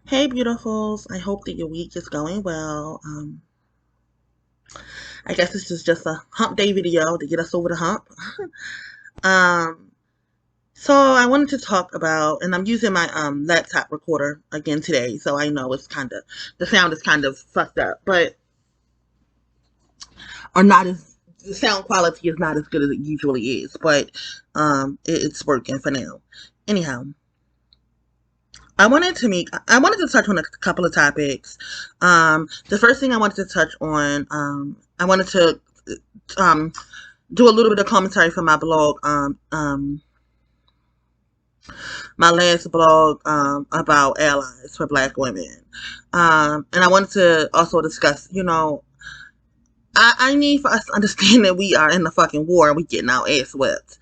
Hey, beautifuls. I hope that your week is going well. I guess this is just a hump day video to get us over the hump. um, so I wanted to talk about, and I'm using my laptop recorder again today, so I know it's kind of the sound is kind of fucked up, but or not as the sound quality is not as good as it usually is, but it's working for now. Anyhow, I wanted to touch on a couple of topics. The first thing I wanted to touch on, I wanted to um, do a little bit of commentary for my blog, my last blog about allies for Black women, and I wanted to also discuss, I need for us to understand that we are in the fucking war and we getting our ass whipped.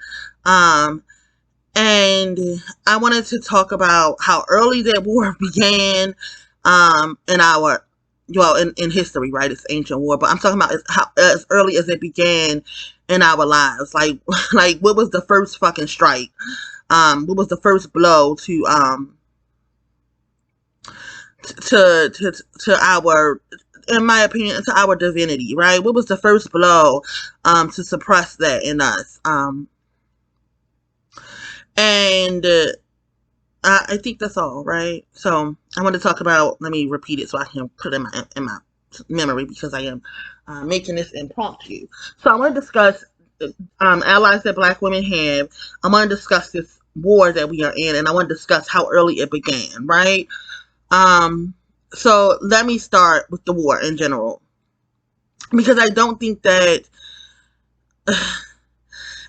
Um, and I wanted to talk about how early that war began in our in history, right? It's ancient war, but I'm talking about how as early as it began in our lives. Like like what was the first fucking strike? What was the first blow to our, in my opinion, to our divinity, right? What was the first blow to suppress that in us? And I think that's all, right? So I want to talk about. Let me repeat it so I can put it in my memory because I am making this impromptu. So I want to discuss allies that Black women have. I want to discuss this war that we are in, and I want to discuss how early it began, right? Um, so let me start with the war in general because I don't think that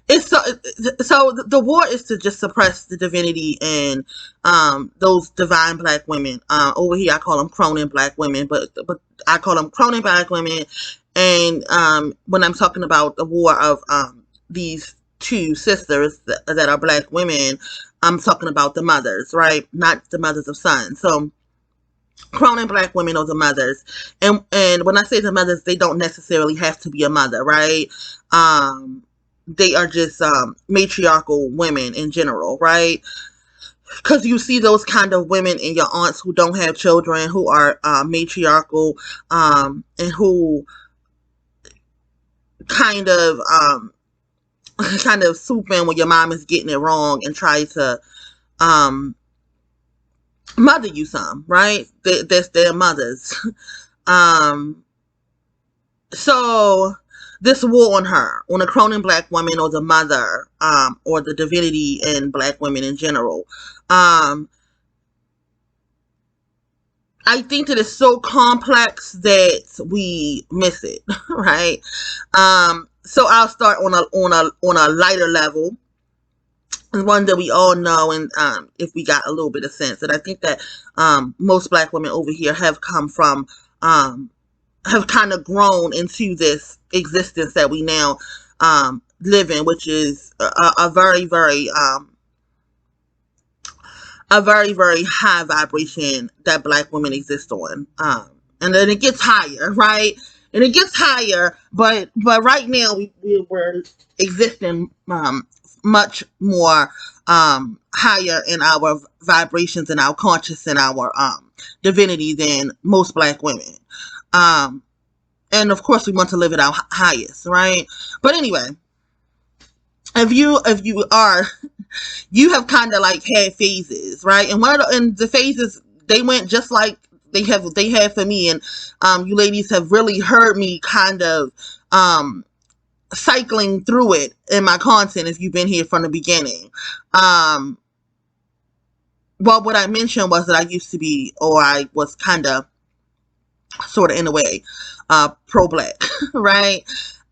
it's so the war is to just suppress the divinity and those divine Black women. Over here I call them Cronin Black women, but I call them Cronin Black women. And when I'm talking about the war of these two sisters that are Black women, I'm talking about the mothers, right? Not the mothers of sons. So Cronin Black women are the mothers, and when I say the mothers, they don't necessarily have to be a mother, right? Um, they are just matriarchal women in general, right? Because you see those kind of women in your aunts who don't have children, who are matriarchal, and who kind of kind of swoop in when your mom is getting it wrong and try to um, mother you some, right? That's their mothers. um, so this war on her, on a Cronin Black woman or the mother, or the divinity in Black women in general. Um, I think that it's so complex that we miss it, right? So I'll start on a lighter level, one that we all know, and if we got a little bit of sense, and I think that most Black women over here have come from have kind of grown into this existence that we now live in, which is a very, very high vibration that Black women exist on. And then it gets higher, right? And it gets higher, but right now we're existing much more higher in our vibrations and our conscious and our divinity than most Black women. Um, and of course we want to live at our highest, right? But anyway, if you are you have kind of like had phases, right? And and the phases, they went just like they have for me. And you ladies have really heard me kind of cycling through it in my content if you've been here from the beginning. Well, what I mentioned was that I used to be, or I was kind of sort of in a way pro-Black, right?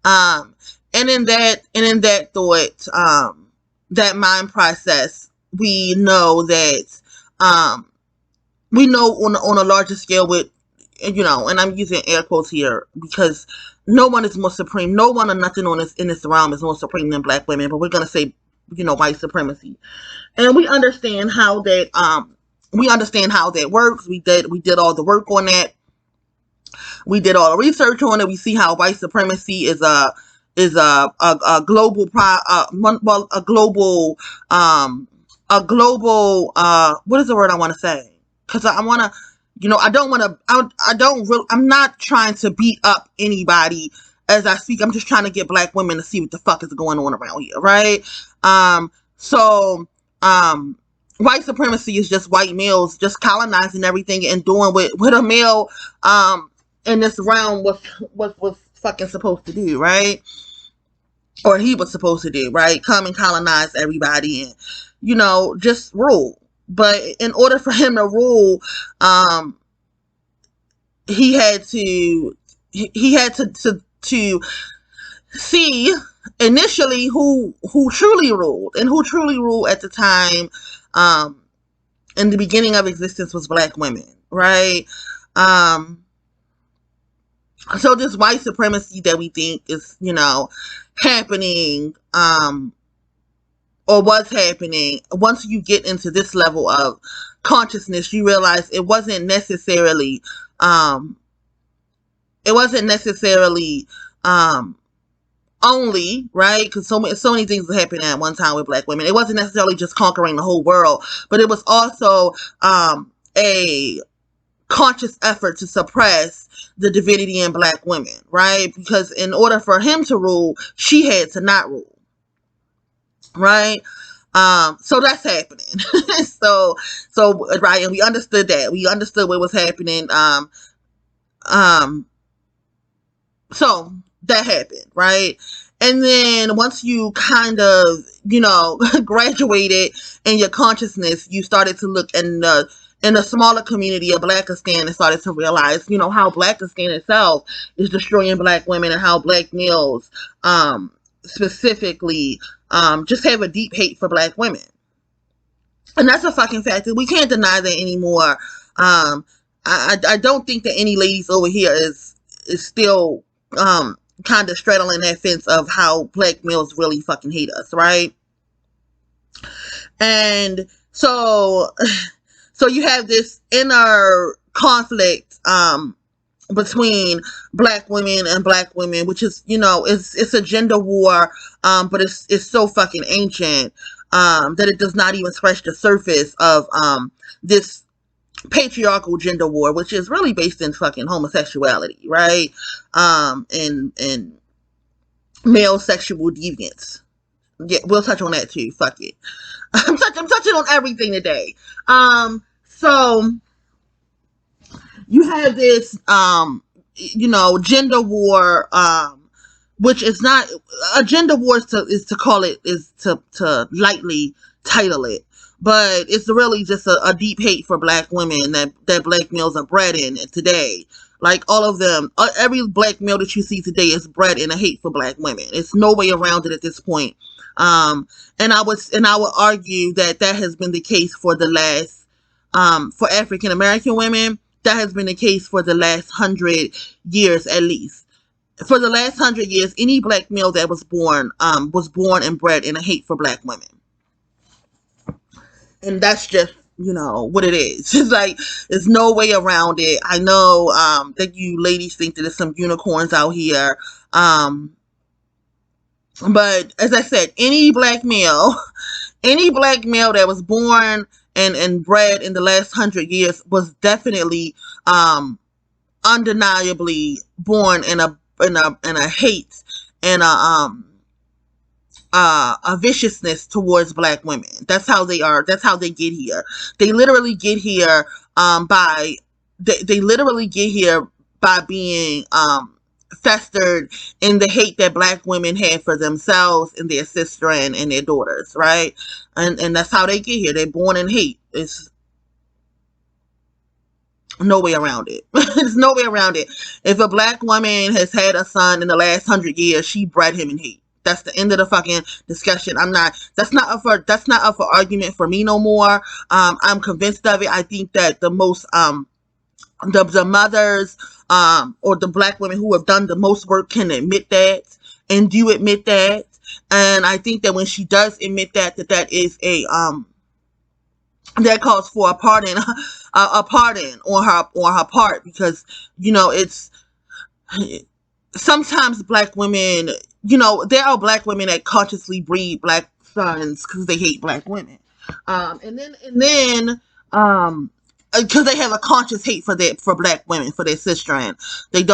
um and in that thought, that mind process, we know that um we know on a larger scale with, and I'm using air quotes here because no one is more supreme, no one or nothing on this in this realm is more supreme than Black women, but we're going to say, white supremacy. And we understand how that works. We did all the work on that. We did all the research on it. We see how white supremacy is a global well, a global what is the word I want to say? Because I want to. You know, I don't want to, I don't really, I'm not trying to beat up anybody as I speak. I'm just trying to get black women to see what the fuck is going on around here, right? So, white supremacy is just white males just colonizing everything and doing what a male, in this realm was fucking supposed to do, right? Or he was supposed to do, right? Come and colonize everybody and, you know, just rule. But in order for him to rule, he had to to see initially who truly ruled, and who truly ruled at the time, in the beginning of existence, was black women, right? So this white supremacy that we think is, you know, happening, or was happening, once you get into this level of consciousness, you realize it wasn't necessarily, only, right? Because so many things were happening at one time with black women. It wasn't necessarily just conquering the whole world, but it was also a conscious effort to suppress the divinity in black women, right? Because in order for him to rule, she had to not rule, right? So that's happening. so right, and we understood that. We understood what was happening. So that happened, right? And then once you kind of, you know, graduated in your consciousness, you started to look in the smaller community of Blackistan and started to realize, you know, how Blackistan itself is destroying black women, and how black males, specifically, just have a deep hate for black women. And that's a fucking fact. We can't deny that anymore. I don't think that any ladies over here is still, kind of straddling that fence of how black males really fucking hate us, right? And so you have this inner conflict, between black women and black women, which is, you know, it's a gender war, but it's so fucking ancient, that it does not even scratch the surface of, this patriarchal gender war, which is really based in fucking homosexuality, right? And male sexual deviance. Yeah, we'll touch on that too. Fuck it. I'm touching on everything today. So you have this, you know, gender war, which is not a gender war, is to lightly title it, but it's really just a deep hate for black women that black males are bred in today. Like all of them, every black male that you see today is bred in a hate for black women. It's no way around it at this point. And I would argue that has been the case for the last, for African American women, that has been the case for the last 100 years at least. For the last 100 years, any black male that was born and bred in a hate for black women. And that's just, you know, what it is. It's like, there's no way around it. I know, that you ladies think that there's some unicorns out here. But as I said, any black male that was born and bred in the last 100 years was definitely, undeniably born in a hate and a viciousness towards black women. That's how they are. That's how they get here. They literally get here, by being, festered in the hate that black women have for themselves and their sister and their daughters, right? And that's how they get here. They're born in hate. It's no way around it. There's no way around it. If a black woman has had a son in the last 100 years, she bred him in hate. That's the end of the fucking discussion. That's not up for argument for me no more. I'm convinced of it. I think that the most, the mothers, or the black women who have done the most work can admit that, and do admit that. And I think that when she does admit that is that calls for a pardon on her part, because, you know, it's sometimes black women, you know, there are black women that consciously breed black sons because they hate black women. And then because they have a conscious hate for black women, for their sister, and they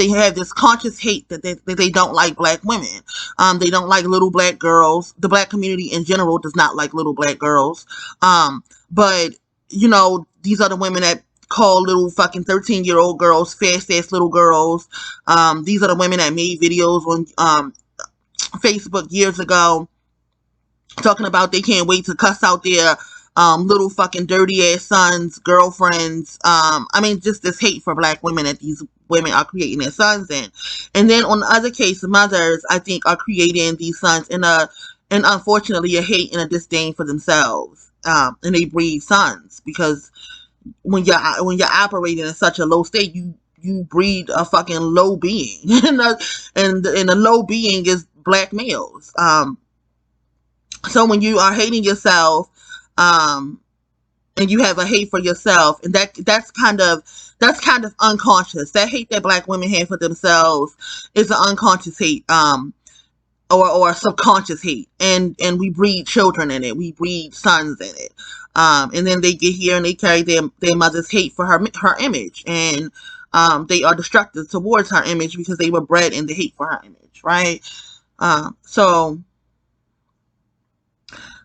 have this conscious hate that they don't like black women. They don't like little black girls. The black community in general does not like little black girls. But these are the women that call little fucking 13-year-old girls fast ass little girls. These are the women that made videos on Facebook years ago talking about they can't wait to cuss out their little fucking dirty ass sons, girlfriends. Just this hate for black women that these women are creating their sons in. And then on the other case, mothers, I think, are creating these sons and unfortunately a hate and a disdain for themselves. And they breed sons because when you're operating in such a low state, you breed a fucking low being, and the low being is black males. So when you are hating yourself, and you have a hate for yourself, and that's kind of unconscious. That hate that black women have for themselves is an unconscious hate, or a subconscious hate, and we breed children in it. We breed sons in it, and then they get here and they carry their mother's hate for her image, and they are destructive towards her image because they were bred in the hate for her image, right? So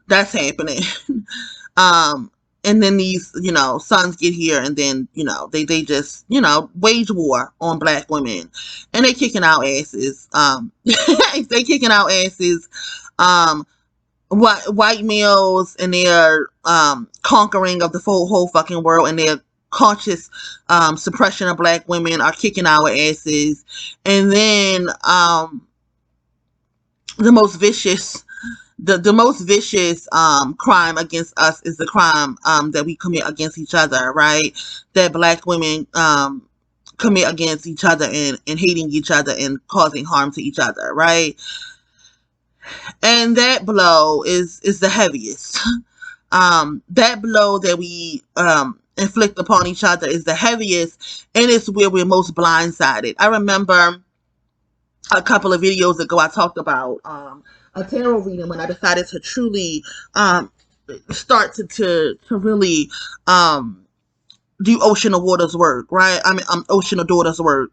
that's happening. And then these, sons get here and then, they just, wage war on black women, and they kicking our asses. They kicking our asses. White males and their conquering of the whole fucking world and their conscious suppression of black women are kicking our asses. And then the most vicious crime against us is the crime that we commit against each other, right? That black women commit against each other and hating each other and causing harm to each other, right? And that blow is the heaviest. That blow that we inflict upon each other is the heaviest, and it's where we're most blindsided. I remember a couple of videos ago I talked about a tarot reading when I decided to truly start to really do Ocean of Water's work, right? Ocean of Daughter's work.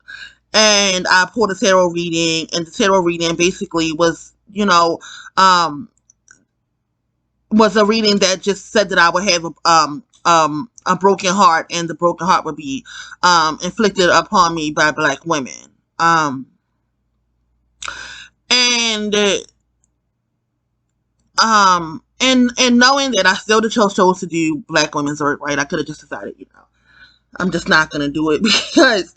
And I pulled a tarot reading, and the tarot reading basically was, was a reading that just said that I would have a broken heart, and the broken heart would be inflicted upon me by black women. And knowing that I still chose to do black women's work, right? I could have just decided, I'm just not gonna do it because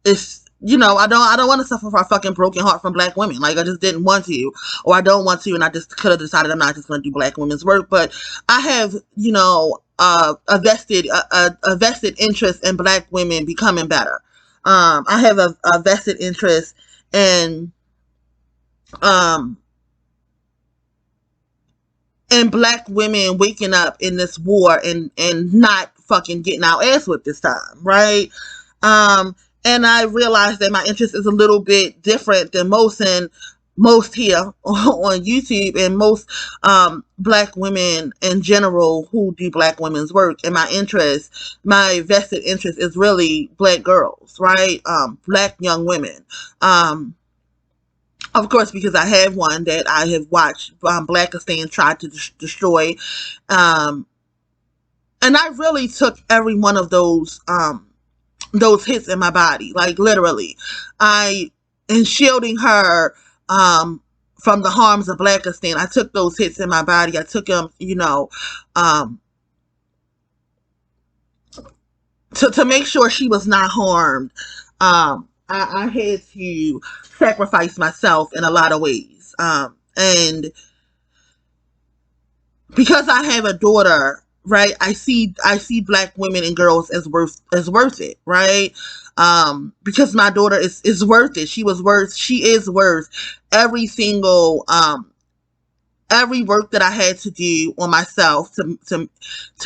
it's, I don't want to suffer for a fucking broken heart from black women. Like, I just didn't want to, or I don't want to, and I just could have decided I'm not just going to do black women's work. But I have, a vested interest in black women becoming better. I have a vested interest in black women waking up in this war and not fucking getting our ass whipped this time, right? And I realized that my interest is a little bit different than most here on YouTube, and most black women in general who do black women's work. And my vested interest is really black girls, right? Black young women. Of course, because I have one that I have watched Blackistan try to destroy. And I really took every one of those hits in my body, like literally. In shielding her from the harms of Blackistan, I took those hits in my body. I took them, to make sure she was not harmed. I had to sacrifice myself in a lot of ways. And because I have a daughter, right, I see black women and girls as worth it, right? Because my daughter is worth it. She is worth every single every work that I had to do on myself to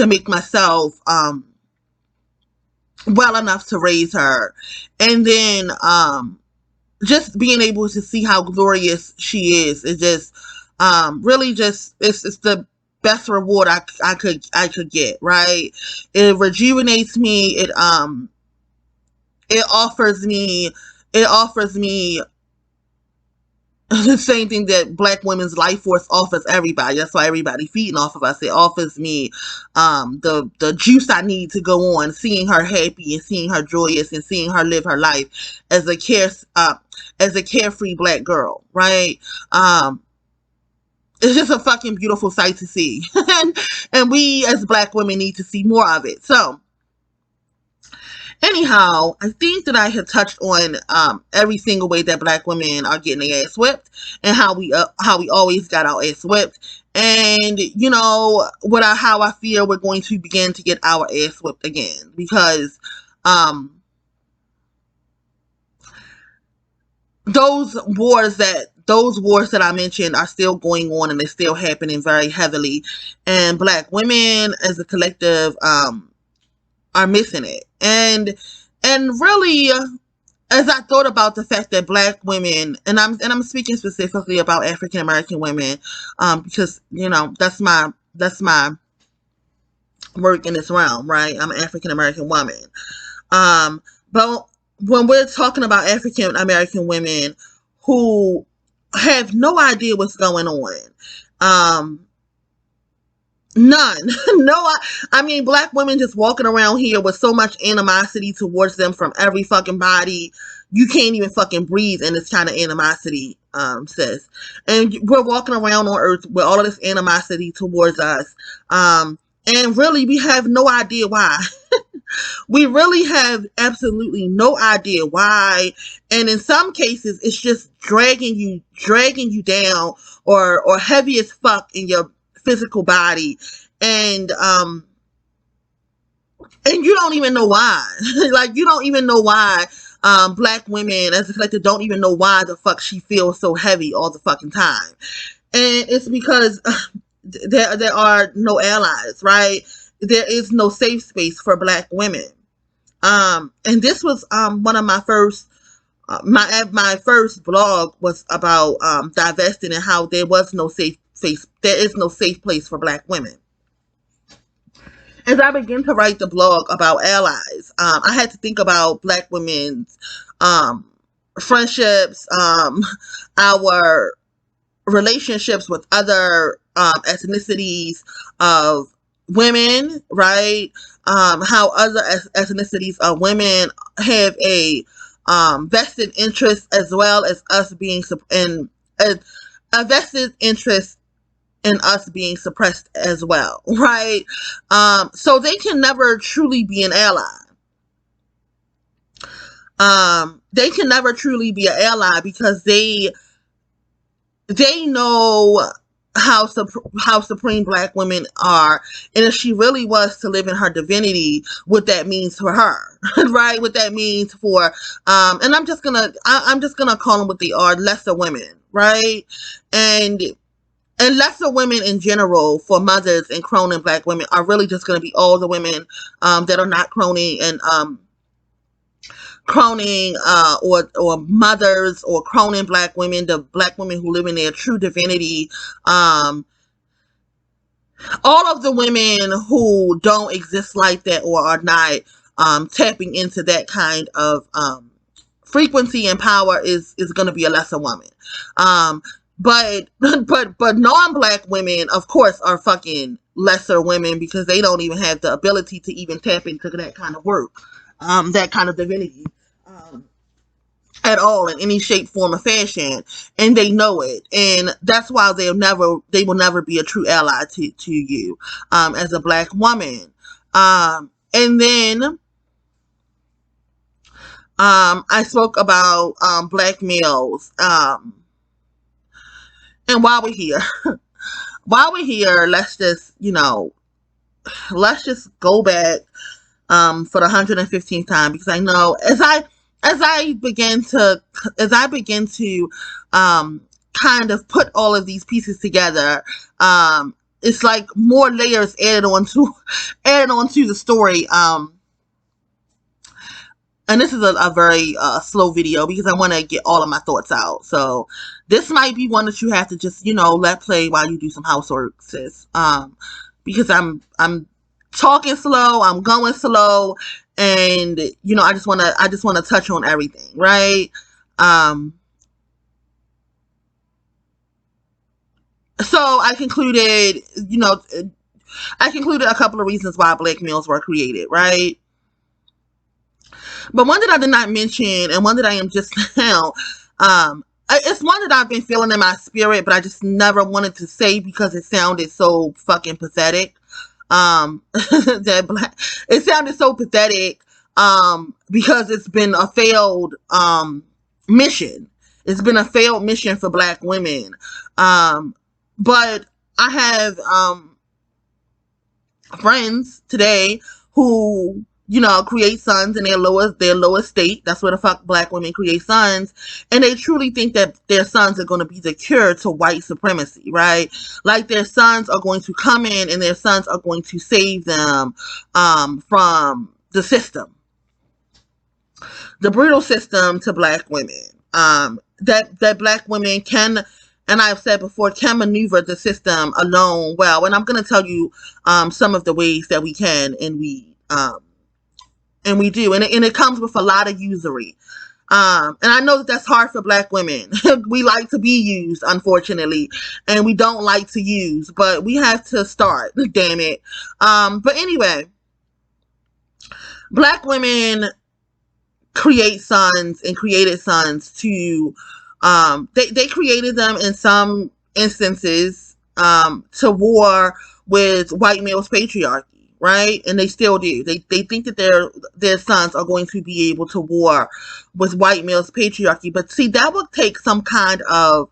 make myself well enough to raise her. And then just being able to see how glorious she is just Really just it's the best reward I could get, right? It rejuvenates me. It offers me the same thing that Black Women's Life Force offers everybody. That's why everybody feeding off of us. It offers me the juice I need to go on, seeing her happy and seeing her joyous and seeing her live her life as a carefree Black girl, right? It's just a fucking beautiful sight to see. and we as Black women need to see more of it. So anyhow, I think that I have touched on every single way that Black women are getting their ass whipped, and how we always got our ass whipped, and you know how I feel we're going to begin to get our ass whipped again, because those wars that I mentioned are still going on, and they're still happening very heavily, and Black women as a collective are missing it. And really, as I thought about the fact that Black women, and I'm speaking specifically about African American women, because you know that's my work in this realm, right? I'm an African American woman. But when we're talking about African American women who have no idea what's going on, none. No, I mean, Black women just walking around here with so much animosity towards them from every fucking body. You can't even fucking breathe in this kind of animosity, sis. And we're walking around on earth with all of this animosity towards us. And really, we have no idea why. We really have absolutely no idea why. And in some cases, it's just dragging you down, or heavy as fuck in your physical body, and you don't even know why. Like, you don't even know why Black women as a collective don't even know why the fuck she feels so heavy all the fucking time. And it's because there are no allies, right? There is no safe space for Black women. And this was one of my first my first blog was about divesting, and how there is no safe place for Black women. As I began to write the blog about allies, I had to think about Black women's friendships, our relationships with other ethnicities of women, right? How other ethnicities of women have a vested interest, as well as us being in a vested interest in us being suppressed as well, right? So they can never truly be an ally. They can never truly be an ally, because they know how supreme Black women are, and if she really was to live in her divinity, what that means for her, right? What that means for and I'm just gonna call them what they are, lesser women, right? And lesser women in general, for mothers and croning Black women, are really just going to be all the women that are not croning, and or mothers or croning Black women, the Black women who live in their true divinity, all of the women who don't exist like that, or are not tapping into that kind of frequency and power, is going to be a lesser woman. But non-Black women, of course, are fucking lesser women, because they don't even have the ability to even tap into that kind of work, that kind of divinity, at all, in any shape, form, or fashion, and they know it, and that's why they will never be a true ally to you, as a Black woman. And then I spoke about Black males. And while we're here, let's just go back for the 115th time, because I know as I begin to kind of put all of these pieces together, it's like more layers added onto the story. and this is a very slow video because I want to get all of my thoughts out. So this might be one that you have to just, let play while you do some housework, sis. Because I'm talking slow, I'm going slow, and I just want to touch on everything, right? So I concluded, a couple of reasons why black males were created, right? But one that I did not mention, and one that I am just now, it's one that I've been feeling in my spirit, but I just never wanted to say because it sounded so fucking pathetic. It sounded so pathetic, because it's been a failed, mission. It's been a failed mission for black women. But I have, friends today who, create sons in their lowest state. That's where the fuck black women create sons. And they truly think that their sons are going to be the cure to white supremacy, right? Like their sons are going to come in and their sons are going to save them, from the system. The brutal system to black women. That black women can, and I've said before, can maneuver the system alone well. And I'm going to tell you, some of the ways that we can, and we do, and it comes with a lot of usury. And I know that that's hard for black women. We like to be used, unfortunately, and we don't like to use, but we have to start, damn it. But anyway, black women create sons and created sons to, they created them in some instances, to war with white male's patriarchy. Right? And they still do. They think that their sons are going to be able to war with white male's patriarchy. But see, that would take some kind of,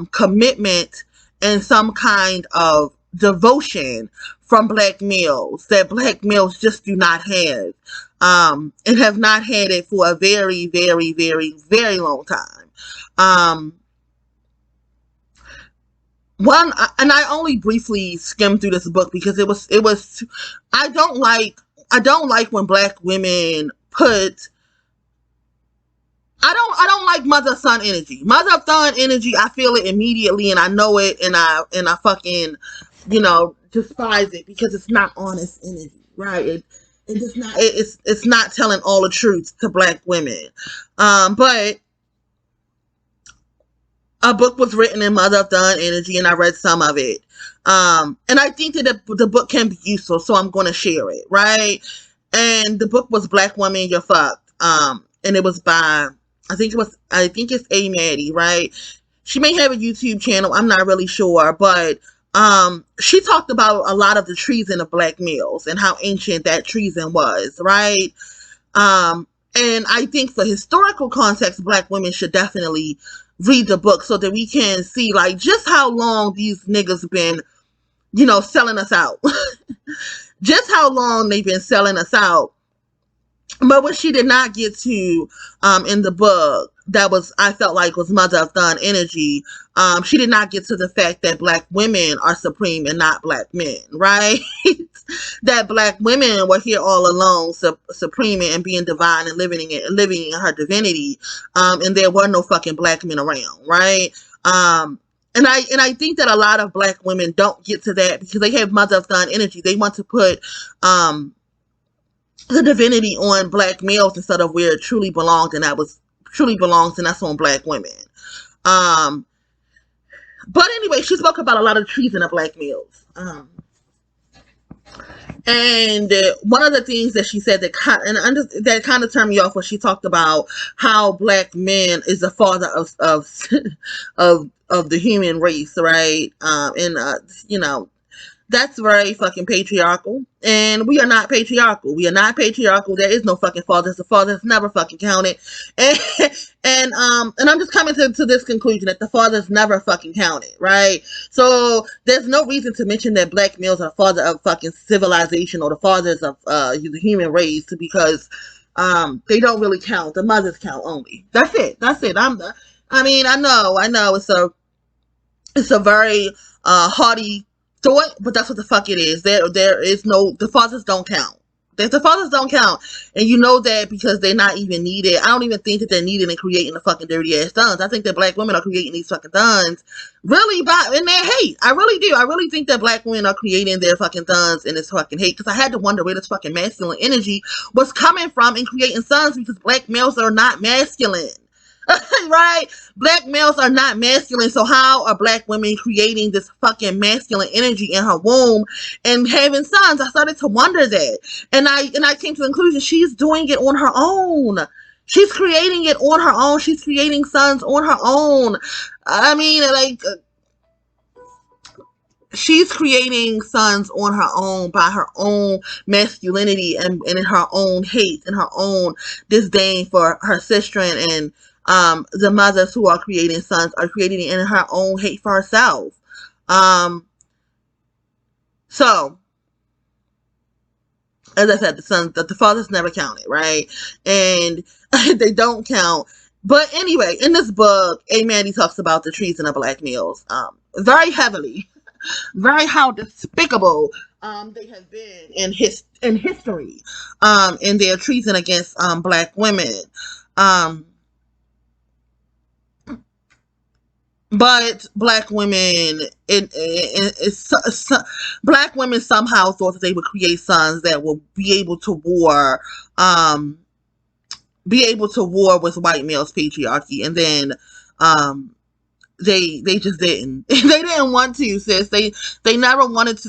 commitment and some kind of devotion from black males that black males just do not have. And have not had it for a very, very, very, very long time. One, and I only briefly skimmed through this book because it was, I don't like when black women put, I don't like mother-son energy. Mother-son energy, I feel it immediately and I know it, and I fucking, despise it because it's not honest energy, right? It's not telling all the truth to black women. But a book was written in mother of done energy, and I read some of it. And I think that the book can be useful, so I'm going to share it, right? And the book was Black Woman, You're Fucked. And it was by, I think it's A. Maddie, right? She may have a YouTube channel, I'm not really sure, but she talked about a lot of the treason of black males and how ancient that treason was, right? And I think for historical context, black women should definitely read the book so that we can see like just how long these niggas been, selling us out. Just how long they've been selling us out. But what she did not get to in the book, that was, I felt like was mother of done energy. She did not get to the fact that black women are supreme and not black men, right? That black women were here all alone, supreme and being divine and living in her divinity. And there were no fucking black men around, right? And I think that a lot of black women don't get to that because they have mother of done energy. They want to put the divinity on black males instead of where it truly belonged, and that's on black women. But anyway, she spoke about a lot of treason of black males. And one of the things that she said that kind of turned me off was she talked about how black men is the father of the human race, right? And that's very fucking patriarchal, and we are not patriarchal. We are not patriarchal. There is no fucking fathers. The fathers never fucking counted, and I'm just coming to this conclusion that the fathers never fucking counted, right? So there's no reason to mention that black males are the father of fucking civilization or the fathers of the human race because they don't really count. The mothers count only. That's it. I know it's a very haughty thought, but that's what the fuck it is. There is no, the fathers don't count. The fathers don't count. And you know that because they're not even needed. I don't even think that they're needed in creating the fucking dirty ass sons. I think that black women are creating these fucking sons really in their hate. I really do. I really think that black women are creating their fucking sons in this fucking hate. Because I had to wonder where this fucking masculine energy was coming from in creating sons, because black males are not masculine. Right? Black males are not masculine. So how are black women creating this fucking masculine energy in her womb and having sons? I started to wonder that. And I came to the conclusion she's doing it on her own. She's creating it on her own. She's creating sons on her own. I mean, like, she's creating sons on her own by her own masculinity and in her own hate and her own disdain for her sister, and the mothers who are creating sons are creating it in her own hate for herself. So, as I said, the fathers never counted, right? And they don't count. But anyway, in this book, A. Mandy talks about the treason of black males very heavily, very how despicable they have been in history, in their treason against black women. But black women, black women somehow thought that they would create sons that will be able to war with white males patriarchy, and then they just didn't. They didn't want to, sis. They never wanted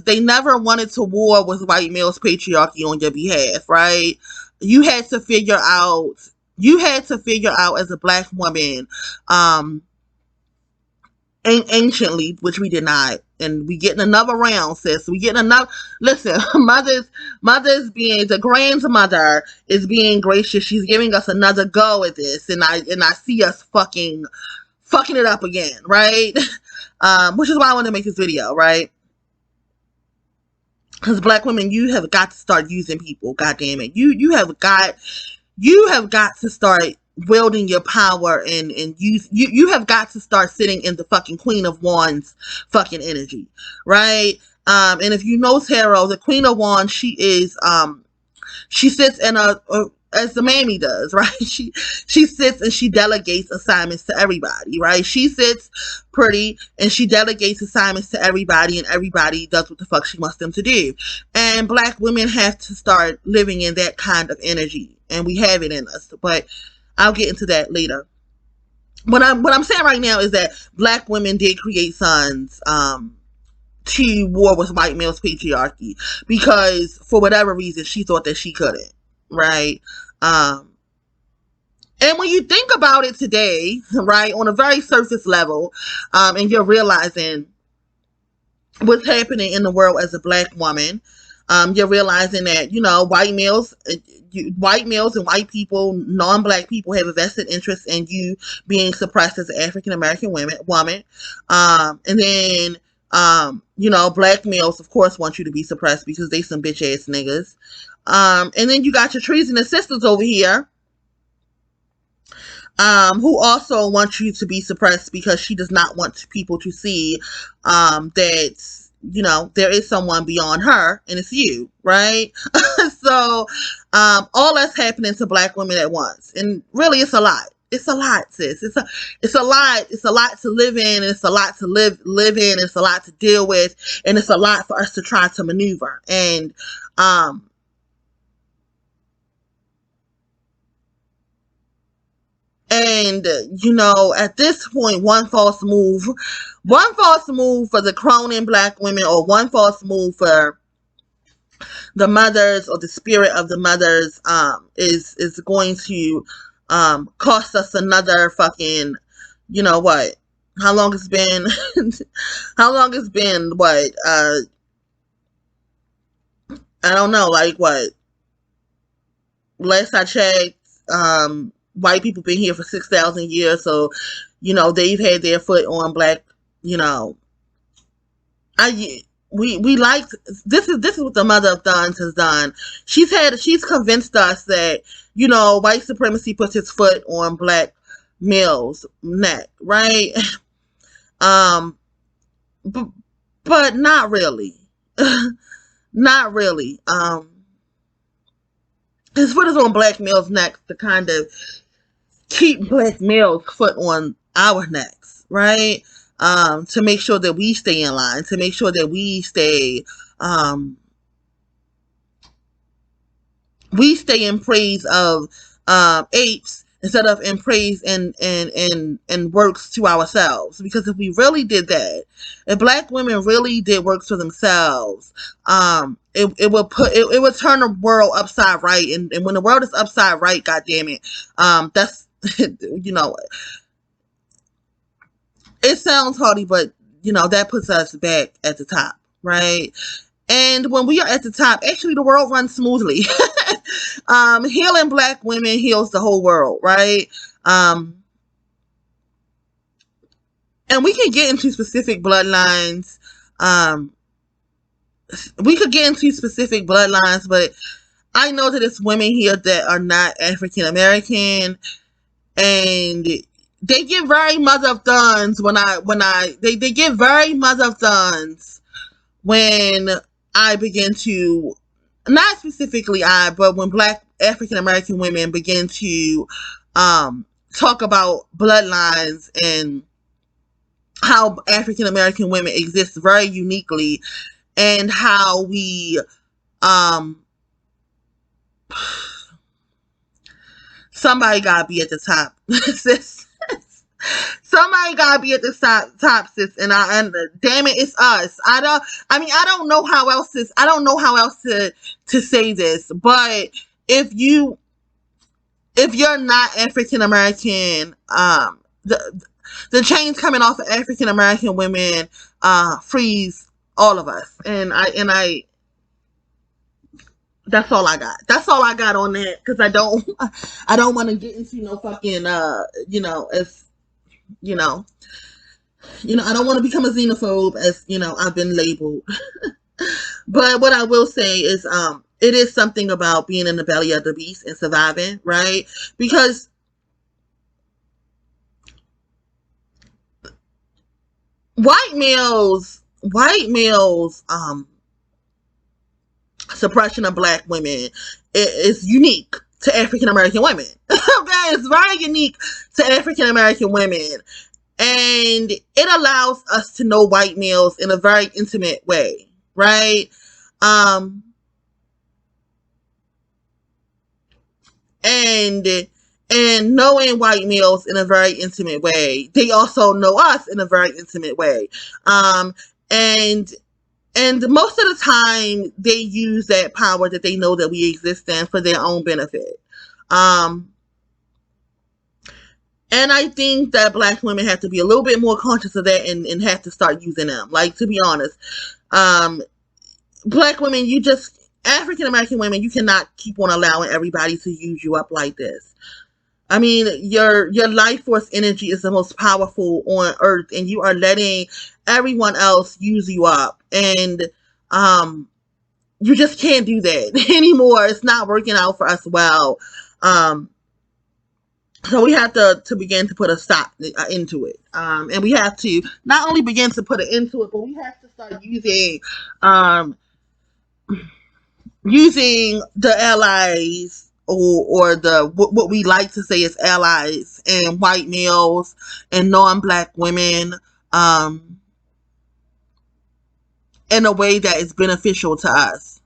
to war with white males patriarchy on your behalf, right? You had to figure out as a black woman, anciently, which we did not, and we getting another round, sis. We getting another. Listen, mother's being the grandmother is being gracious. She's giving us another go at this, and I see us fucking it up again, right? Which is why I wanted to make this video, right? Because black women, you have got to start using people. God damn it, you have got to start wielding your power and use you have got to start sitting in the fucking Queen of Wands fucking energy, right? And if you know tarot, the Queen of Wands, she sits in as the mammy does, right? She sits and she delegates assignments to everybody, right? She sits pretty and she delegates assignments to everybody, and everybody does what the fuck she wants them to do. And black women have to start living in that kind of energy, and we have it in us, but I'll get into that later. What I'm saying right now is that black women did create sons to war with white males patriarchy, because for whatever reason she thought that she couldn't, right? And when you think about it today, right, on a very surface level, and you're realizing what's happening in the world as a black woman, you're realizing that, white males and white people, non-black people, have a vested interest in you being suppressed as an African American woman. And then, black males, of course, want you to be suppressed because they some bitch ass niggas. And then you got your treasonous sisters over here, who also want you to be suppressed because she does not want people to see that there is someone beyond her, and it's you, right? So, all that's happening to black women at once, and really, it's a lot. It's a lot, sis. It's a lot. It's a lot to live in, and it's a lot to live in. It's a lot to deal with, and it's a lot for us to try to maneuver. And at this point, one false move for the Cronin black women, or one false move for the mothers, or the spirit of the mothers, is going to cost us another fucking, what? How long it's been? What? I don't know. Like what? Last I checked, white people been here for 6,000 years, so they've had their foot on black. We like this is what the mother of Thons has done. She's convinced us that white supremacy puts its foot on black males' neck, right? But not really. Not really. his foot is on black males' necks to kind of keep black males' foot on our necks, right? To make sure that we stay in line, to make sure that we stay in praise of apes instead of in praise and works to ourselves. Because if we really did that, if black women really did works for themselves, it would turn the world upside right. And when the world is upside right, God damn it, that's you know, it sounds hardy, but you know, that puts us back at the top, right? And when we are at the top, actually the world runs smoothly. Healing black women heals the whole world, right? And we can get into specific bloodlines. We could get into specific bloodlines, but I know that it's women here that are not African American, and they get very mother of thuns they get very mother of thuns when I begin to, not specifically but when black African American women begin to talk about bloodlines and how African American women exist very uniquely, and how we somebody gotta be at the top, sis. Somebody gotta be at the top, sis. And damn it, it's us. I don't know how else to say this, but if you're not African American, the chains coming off of African American women frees all of us. And I that's all I got. That's all I got on that, because I don't want to get into no fucking if I don't want to become a xenophobe, as I've been labeled. But what I will say is it is something about being in the belly of the beast and surviving, right? Because white males suppression of black women is unique to African American women. Okay, it's very unique to African American women, and it allows us to know white males in a very intimate way, right? And knowing white males in a very intimate way, they also know us in a very intimate way, and most of the time, they use that power that they know that we exist in for their own benefit. And I think that black women have to be a little bit more conscious of that and have to start using them. Like, to be honest, black women, African American women, you cannot keep on allowing everybody to use you up like this. I mean, your life force energy is the most powerful on earth, and you are letting everyone else use you up. And you just can't do that anymore. It's not working out for us well. So we have to begin to put a stop into it. And we have to not only begin to put it into it, but we have to start using the allies, or what we like to say is allies, and white males and non-black women in a way that is beneficial to us.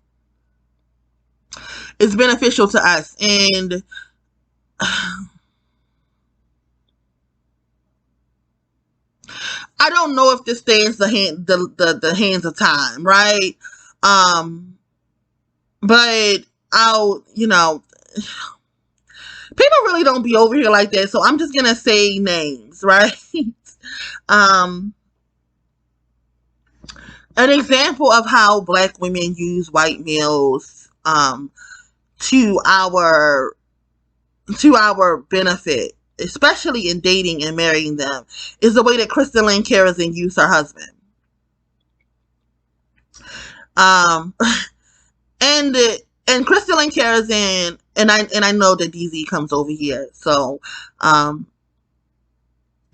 It's beneficial to us. And I don't know if this stands the hands of time, right? But people really don't be over here like that, so I'm just gonna say names, right? An example of how black women use white males to our benefit, especially in dating and marrying them, is the way that Crystalline Kerosene used her husband. And Crystalline Kerosene, and I know that DZ comes over here, so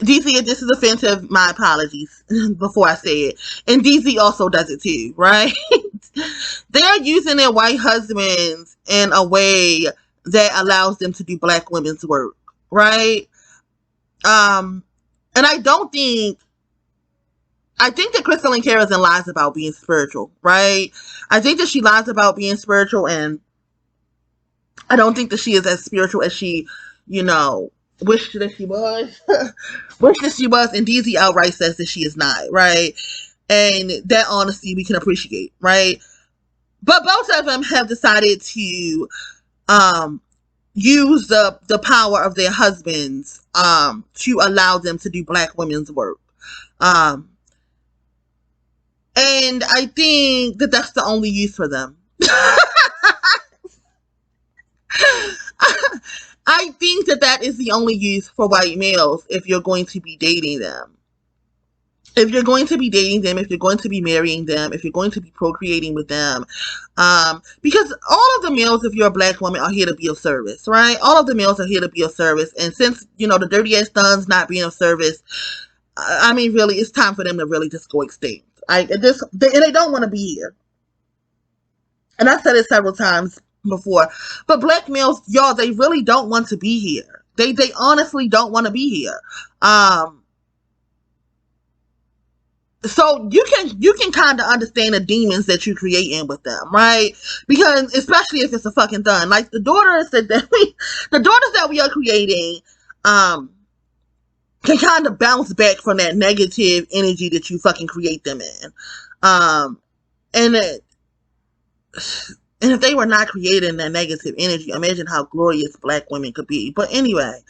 DZ, if this is offensive, my apologies before I say it. And DZ also does it too, right? They're using their white husbands in a way that allows them to do black women's work, right? Um, and I think that Crystalline Carrison lies about being spiritual, right? I think that she lies about being spiritual, and I don't think that she is as spiritual as she, you know, wished that she was. Wished that she was, and DZ outright says that she is not, right? And that honesty we can appreciate, right? But both of them have decided to use the power of their husbands to allow them to do black women's work. Um, and I think that that's the only use for them. I think that that is the only use for white males if you're going to be dating them. If you're going to be dating them, if you're going to be marrying them, if you're going to be procreating with them, because all of the males, if you're a black woman, are here to be of service, right? All of the males are here to be of service, and since, you know, the dirty ass sons not being of service, I mean, really, it's time for them to really just go extinct. They don't want to be here, and I've said it several times before. But black males, y'all, they really don't want to be here. They honestly don't want to be here. So you can kind of understand the demons that you're creating with them, right? Because especially if it's a fucking son, like the daughters that we are creating, can kind of bounce back from that negative energy that you fucking create them in, and if they were not creating that negative energy, imagine how glorious black women could be. But anyway,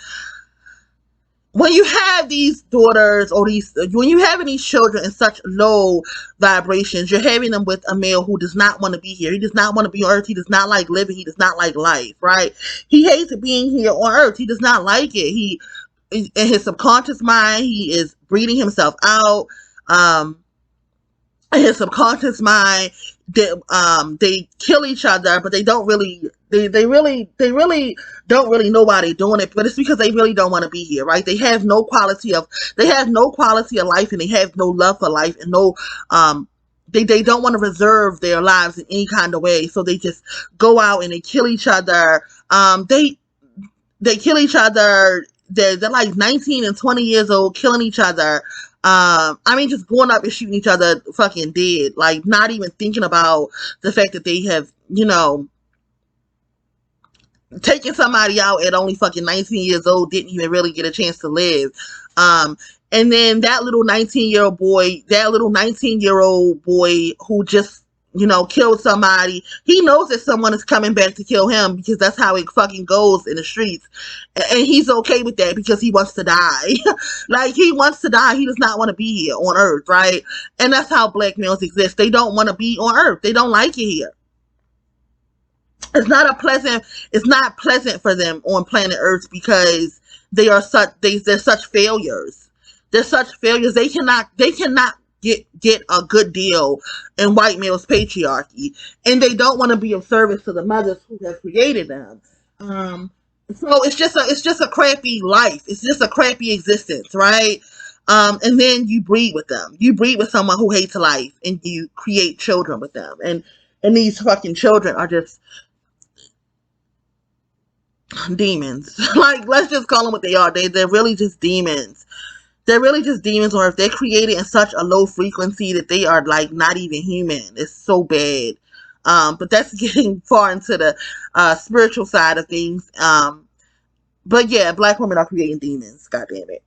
when you have these daughters or when you having these children in such low vibrations, you're having them with a male who does not want to be here. He does not want to be on earth. He does not like living. He does not like life, right? He hates being here on earth. He does not like it. He, in his subconscious mind, he is breeding himself out. In his subconscious mind, they kill each other, but they don't really, they really don't really know why they're doing it, but it's because they really don't want to be here, right? They have no quality of life, and they have no love for life, and no, they don't want to reserve their lives in any kind of way, so they just go out and they kill each other. They kill each other. They're like 19 and 20 years old, killing each other. I mean, just going up and shooting each other fucking dead, like not even thinking about the fact that they have, you know, taking somebody out at only fucking 19 years old, didn't even really get a chance to live. And then that little 19-year-old boy who just, you know, killed somebody, he knows that someone is coming back to kill him, because that's how it fucking goes in the streets. And he's okay with that because he wants to die. Like, he wants to die. He does not want to be here on earth, right? And that's how black males exist. They don't want to be on earth. They don't like it here. It's not pleasant for them on planet Earth, because they're such failures. They're such failures. They cannot get a good deal in white male's patriarchy, and they don't want to be of service to the mothers who have created them. So it's just a crappy life. It's just a crappy existence, right? And then you breed with them. You breed with someone who hates life, and you create children with them. And these fucking children are just demons. Like, let's just call them what they are. They're really just demons. They're really just demons, or if they're created in such a low frequency that they are like not even human. It's so bad. But that's getting far into the spiritual side of things. But yeah, black women are creating demons. God damn it.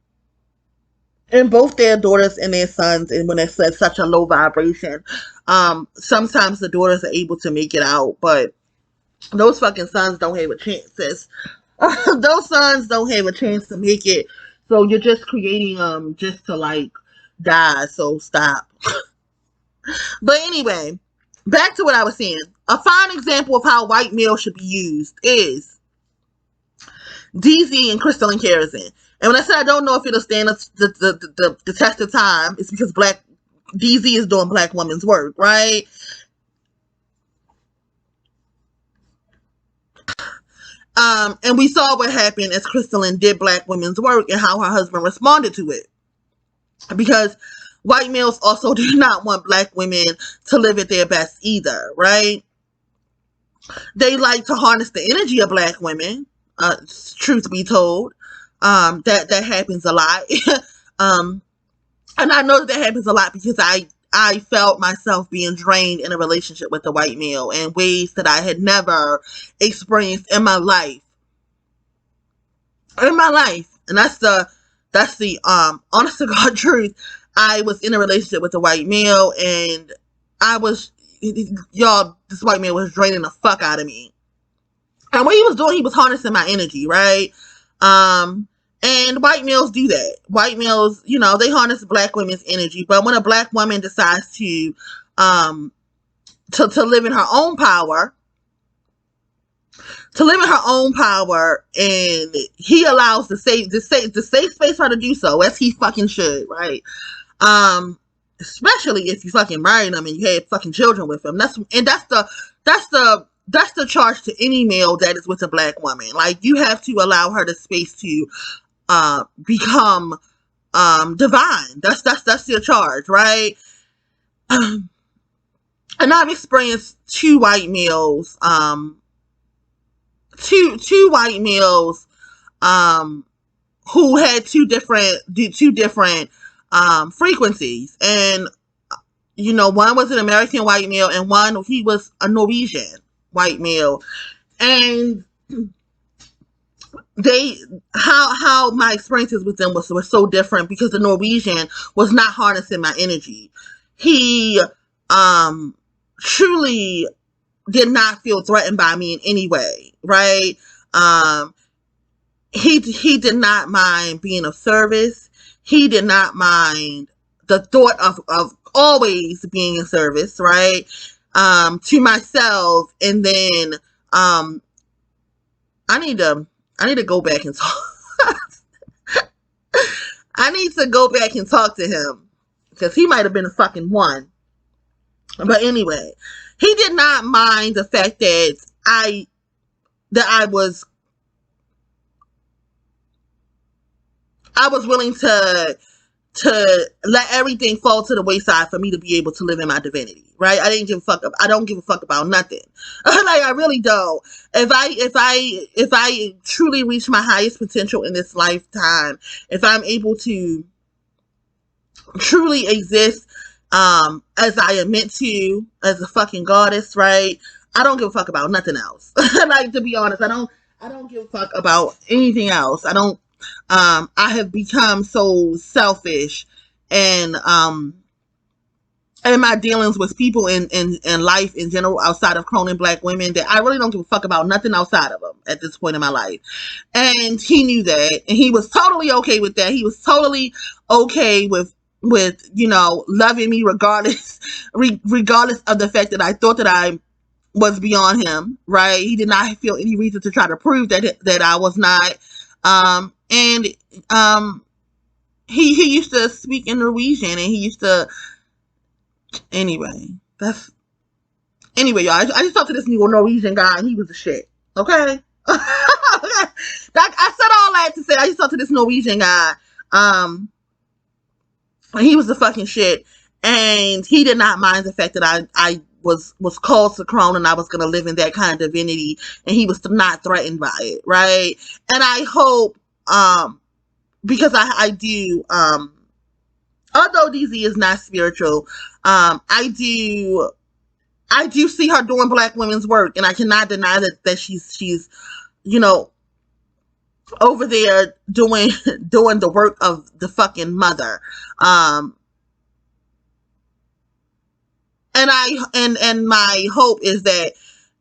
And both their daughters and their sons, and when it's at such a low vibration, sometimes the daughters are able to make it out, but those fucking sons don't have a chance. Those sons don't have a chance to make it. So you're just creating them just to like die. So stop. But anyway, back to what I was saying. A fine example of how white male should be used is DZ and Crystalline Carrison. And when I said I don't know if it'll stand the test of time, it's because DZ is doing black women's work, right? And we saw what happened as Crystalline did black women's work and how her husband responded to it. Because white males also do not want black women to live at their best either, right? They like to harness the energy of black women. Truth be told, that happens a lot. um, and I know that happens a lot because I felt myself being drained in a relationship with a white male in ways that I had never experienced in my life. And that's the honest to God truth. I was in a relationship with a white male, and this white man was draining the fuck out of me. And what he was doing, he was harnessing my energy, right? And white males do that. White males, they harness black women's energy. But when a black woman decides to live in her own power, and he allows the safe space for her to do so, as he fucking should, right? Especially if you fucking married him and you had fucking children with him. That's the charge to any male that is with a black woman. Like, you have to allow her the space to become divine. That's your charge, right? And I've experienced two white males who had two different frequencies. And one was an American white male, and one, he was a Norwegian white male. And how my experiences with them were so different, because the Norwegian was not harnessing my energy. He truly did not feel threatened by me in any way, right? He did not mind being of service. He did not mind the thought of always being in service, right? To myself. And then I need to go back and talk. I need to go back and talk to him, because he might have been a fucking one. But anyway, he did not mind the fact that I was willing to let everything fall to the wayside for me to be able to live in my divinity, right? I don't give a fuck about nothing. Like, I really don't. If I truly reach my highest potential in this lifetime, if I'm able to truly exist as I am meant to, as a fucking goddess, right? I don't give a fuck about nothing else. Like, to be honest, I don't give a fuck about anything else. I have become so selfish and in my dealings with people in life in general, outside of Cronin black women, that I really don't give a fuck about nothing outside of them at this point in my life. And he knew that, and he was totally okay with that. He was totally okay with loving me regardless of the fact that I thought that I was beyond him, right? He did not feel any reason to try to prove that I was not. And he used to speak in Norwegian, and he used to, anyway, y'all, I just talked to this new Norwegian guy, and he was the shit, okay? I said all that to say, I just talked to this Norwegian guy, and he was the fucking shit, and he did not mind the fact that I was called to Cronin, and I was going to live in that kind of divinity, and he was not threatened by it, right? And I hope, because I do, although DZ is not spiritual, I do see her doing black women's work, and I cannot deny that she's over there doing the work of the fucking mother. And my hope is that,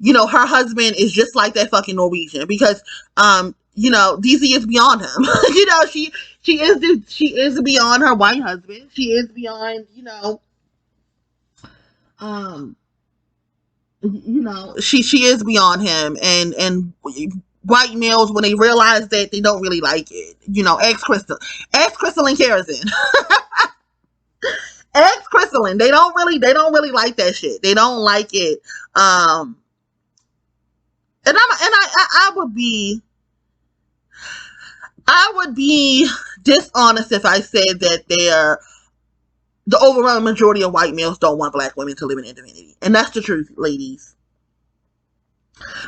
her husband is just like that fucking Norwegian, because, DZ is beyond him. She is beyond her white husband. She is beyond, she is beyond him, and white males, when they realize that, they don't really like it. Ex Crystal and Kerosene. Ex Crystalline, they don't really like that shit. They don't like it. And I would be dishonest if I said that the overwhelming majority of white males don't want black women to live in divinity. And that's the truth, ladies.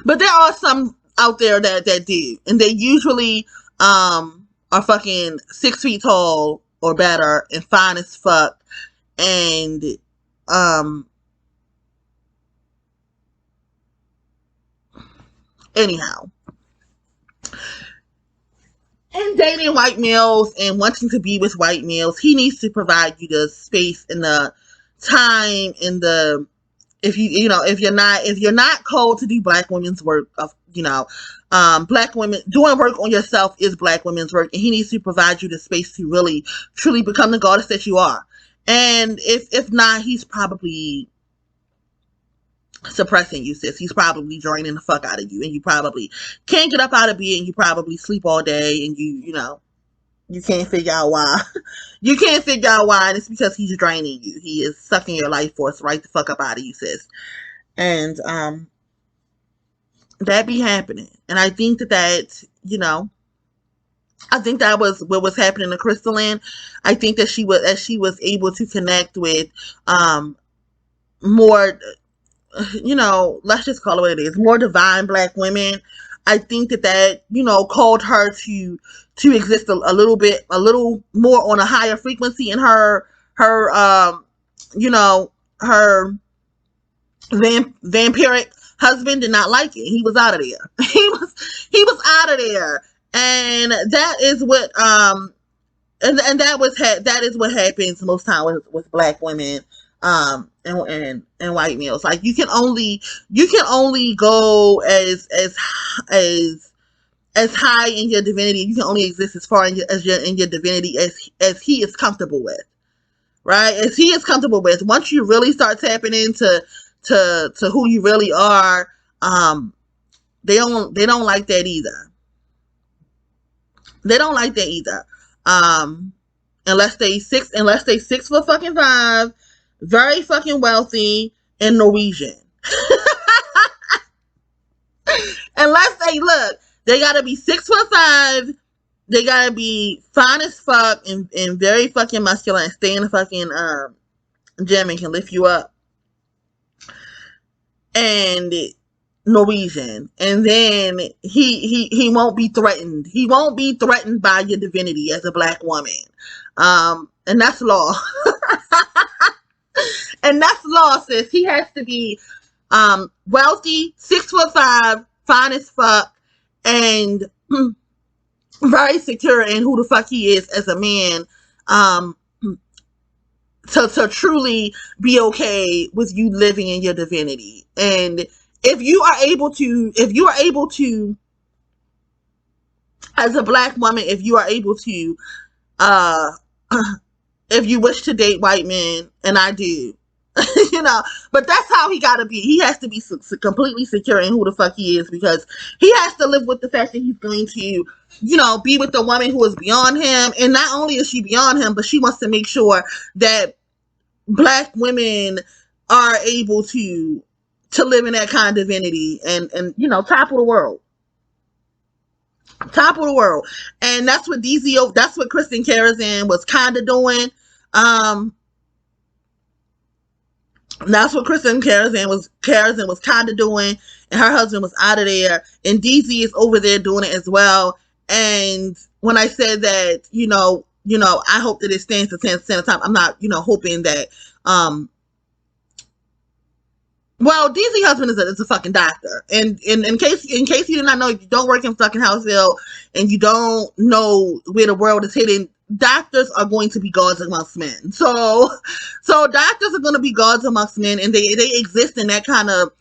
But there are some out there that do, and they usually are fucking 6 feet tall or better and fine as fuck, and um anyhow, and dating white males and wanting to be with white males, he needs to provide you the space and the time and the, if if you're not called to do black women's work of, black women doing work on yourself is black women's work, and he needs to provide you the space to really truly become the goddess that you are. And if not, he's probably suppressing you, sis. He's probably draining the fuck out of you, and you probably can't get up out of bed, and you probably sleep all day, and you can't figure out why. You can't figure out why, and it's because he's draining you. He is sucking your life force right the fuck up out of you, sis. And that be happening. And I think I think that was what was happening to Crystalline. I think that she was able to connect with more, let's just call it what it is, more divine black women. I think that called her to exist a little more on a higher frequency, and her vampiric husband did not like it. He was out of there. He was out of there, and that is what and that is what happens most time with black women and white males. Like you can only go as high in your divinity. You can only exist as far in your divinity as he is comfortable with, right? As he is comfortable with. Once you really start tapping into who you really are, they don't like that either. They don't like that either. Unless they 6 foot fucking 5, very fucking wealthy, and Norwegian. Unless they gotta be 6'5", they gotta be fine as fuck and very fucking muscular and stay in the fucking gym and can lift you up. And Norwegian. And then he won't be threatened. He won't be threatened by your divinity as a black woman. And that's law. And that's law, sis. He has to be wealthy, 6'5", fine as fuck, and very secure in who the fuck he is as a man, to truly be okay with you living in your divinity. And if you are able to, as a black woman, if you are able to, if you wish to date white men, and I do, but that's how he gotta be. He has to be completely secure in who the fuck he is, because he has to live with the fact that he's going to, be with the woman who is beyond him. And not only is she beyond him, but she wants to make sure that black women are able to live in that kind of divinity and top of the world. Top of the world. And that's what that's what Kristen Karazan was kind of doing. That's what Kristen Karazan was kind of doing, and her husband was out of there, and DZ is over there doing it as well. And when I said that, I hope that it stands the test of time. I'm not, hoping that, well, DZ husband is a fucking doctor, and in case you did not know, if you don't work in fucking Houseville and you don't know where the world is hidden, doctors are going to be gods amongst men. So doctors are going to be gods amongst men, and they exist in that kind of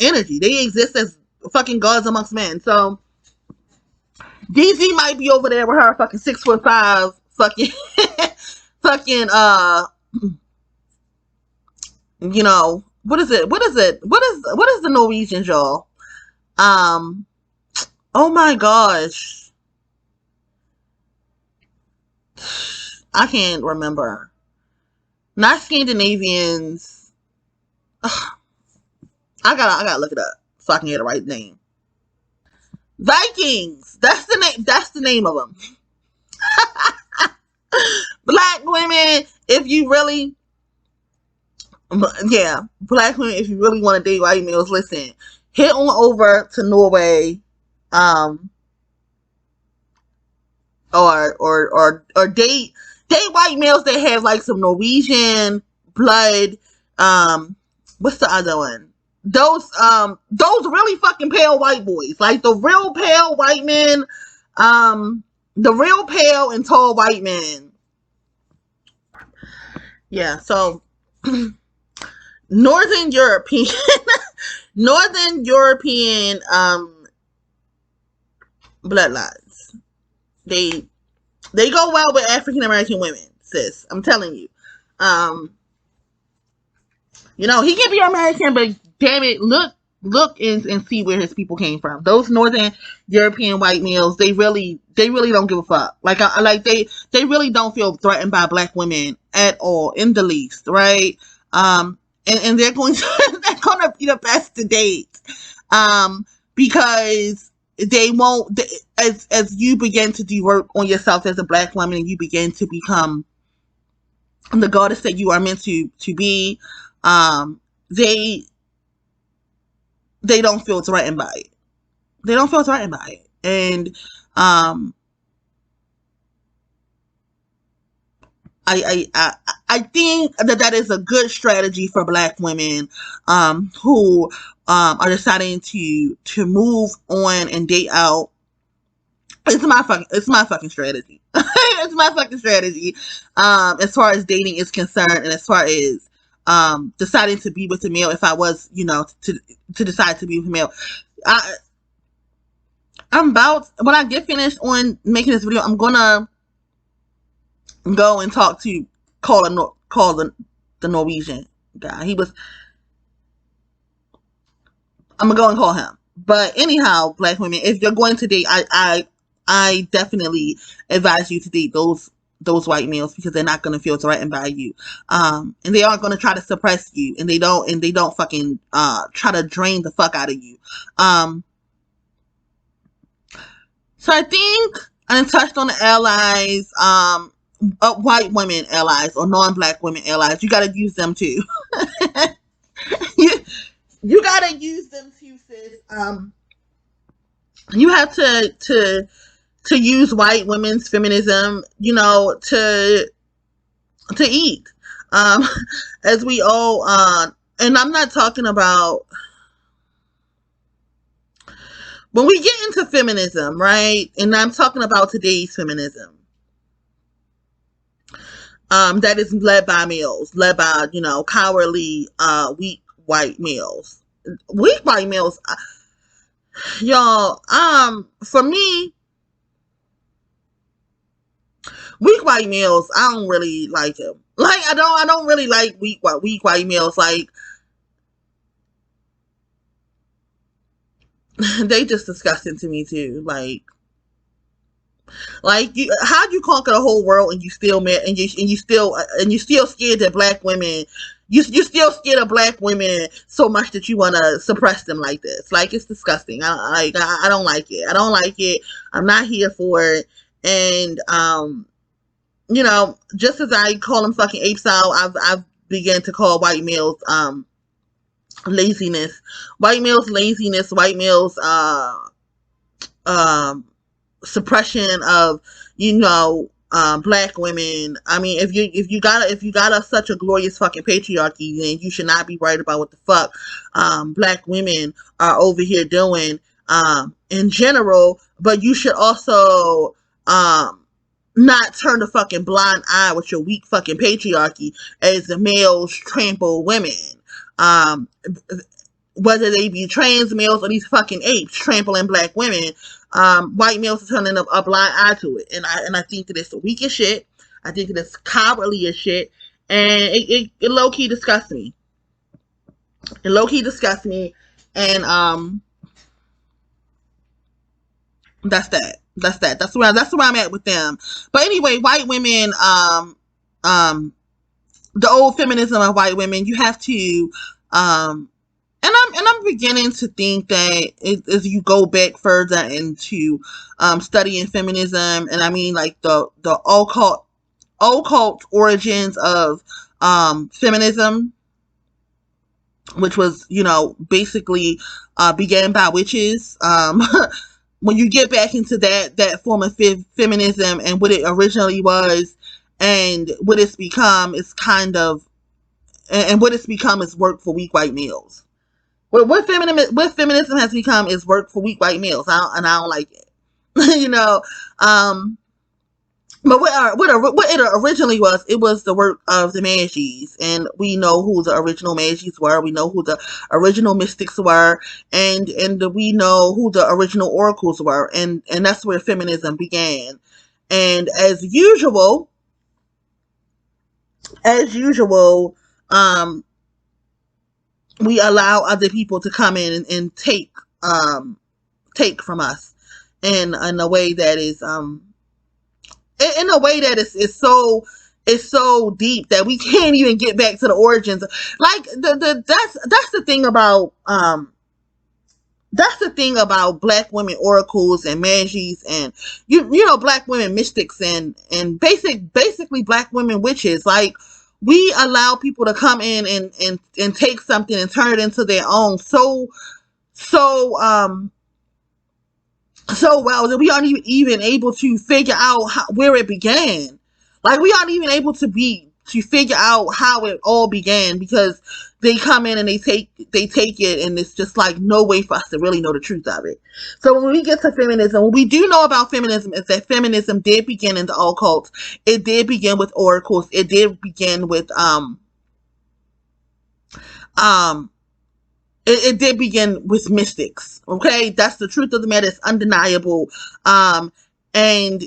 energy. They exist as fucking gods amongst men. So DZ might be over there with her fucking 6'5", fucking fucking what is it? What is the Norwegian, y'all? Oh my gosh. I can't remember. Not Scandinavians. Ugh. I gotta look it up so I can get the right name. Vikings. That's the name. That's the name of them. Black women. If you really Yeah, black women, if you really want to date white males, listen, hit on over to Norway, um, or date white males that have like some Norwegian blood. Um, what's the other one? Those really fucking pale white boys, like the real pale white men, the real pale and tall white men. Yeah, so Northern European, Northern European, bloodlines. They they go well with African American women, sis. I'm telling you. Um, he can be American, but damn it, look and see where his people came from. Those Northern European white males, they really don't give a fuck. They really don't feel threatened by black women at all, in the least, right? And they're going to they're going to be the best to date, because they won't. As you begin to do work on yourself as a black woman, and you begin to become the goddess that you are meant to be, um, they they don't feel threatened by it. They don't feel threatened by it, and um, I think that is a good strategy for black women, who are deciding to move on and date out. It's my fucking strategy. It's my fucking strategy. As far as dating is concerned, and as far as deciding to be with a male, if I was, to decide to be with a male, I I'm about when I get finished on making this video, I'm gonna go and talk to call the Norwegian guy. I'm gonna go and call him. But anyhow, black women, if you're going to date, I definitely advise you to date those white males, because they're not gonna feel threatened by you, and they aren't gonna try to suppress you, and they don't fucking try to drain the fuck out of you. Um, so I think I touched on the allies, white women allies or non-black women allies. You gotta use them too. you, you gotta use them too, sis. You have to use white women's feminism, to eat. Um, as we all, and I'm not talking about when we get into feminism, right? And I'm talking about today's feminism, that is led by males, led by, cowardly, weak white males. Weak white males, y'all. For me, weak white males, I don't really like them. Like I don't really like weak white males. Like they just disgusting to me too. Like how you conquer the whole world and you still and you still scared that black women. You still scared of black women so much that you want to suppress them like this. Like it's disgusting. I don't like it. I don't like it. I'm not here for it. And just as I call them fucking apes out, I've began to call white males laziness, white males um suppression of black women. I mean, if you got such a glorious fucking patriarchy, then you should not be worried about what the fuck black women are over here doing in general. But you should also not turn the fucking blind eye with your weak fucking patriarchy as the males trample women. Um, Whether they be trans males or these fucking apes trampling black women, white males are turning a blind eye to it, and I think that it's weak as shit. I think that it's cowardly as shit, and it low key disgusts me. It low key disgusts me, and that's that. That's where I'm at with them. But anyway, white women, um, the old feminism of white women, you have to, and I'm beginning to think that as you go back further into studying feminism, and I mean like the occult origins of feminism, which was, basically began by witches. When you get back into that form of feminism and what it originally was and what it's become is and what it's become is work for weak white males. What feminism has become is work for weak white males, and I don't like it. But what it originally was, it was the work of the Magies, and we know who the original Magies were. We know who the original mystics were, and we know who the original oracles were, and that's where feminism began. And as usual, we allow other people to come in and take from us in a way that is in a way that is so deep that we can't even get back to the origins. Like that's the thing about black women oracles and magies and black women mystics and basically black women witches. Like, we allow people to come in and take something and turn it into their own so well that we aren't even able to figure out where it began. Like, we aren't even able to figure out how it all began, because they come in and they take it, and it's just like no way for us to really know the truth of it. So when we get to feminism, what we do know about feminism is that feminism did begin in the occult. It did begin with oracles. It did begin with it did begin with mystics. Okay, that's the truth of the matter. It's undeniable. And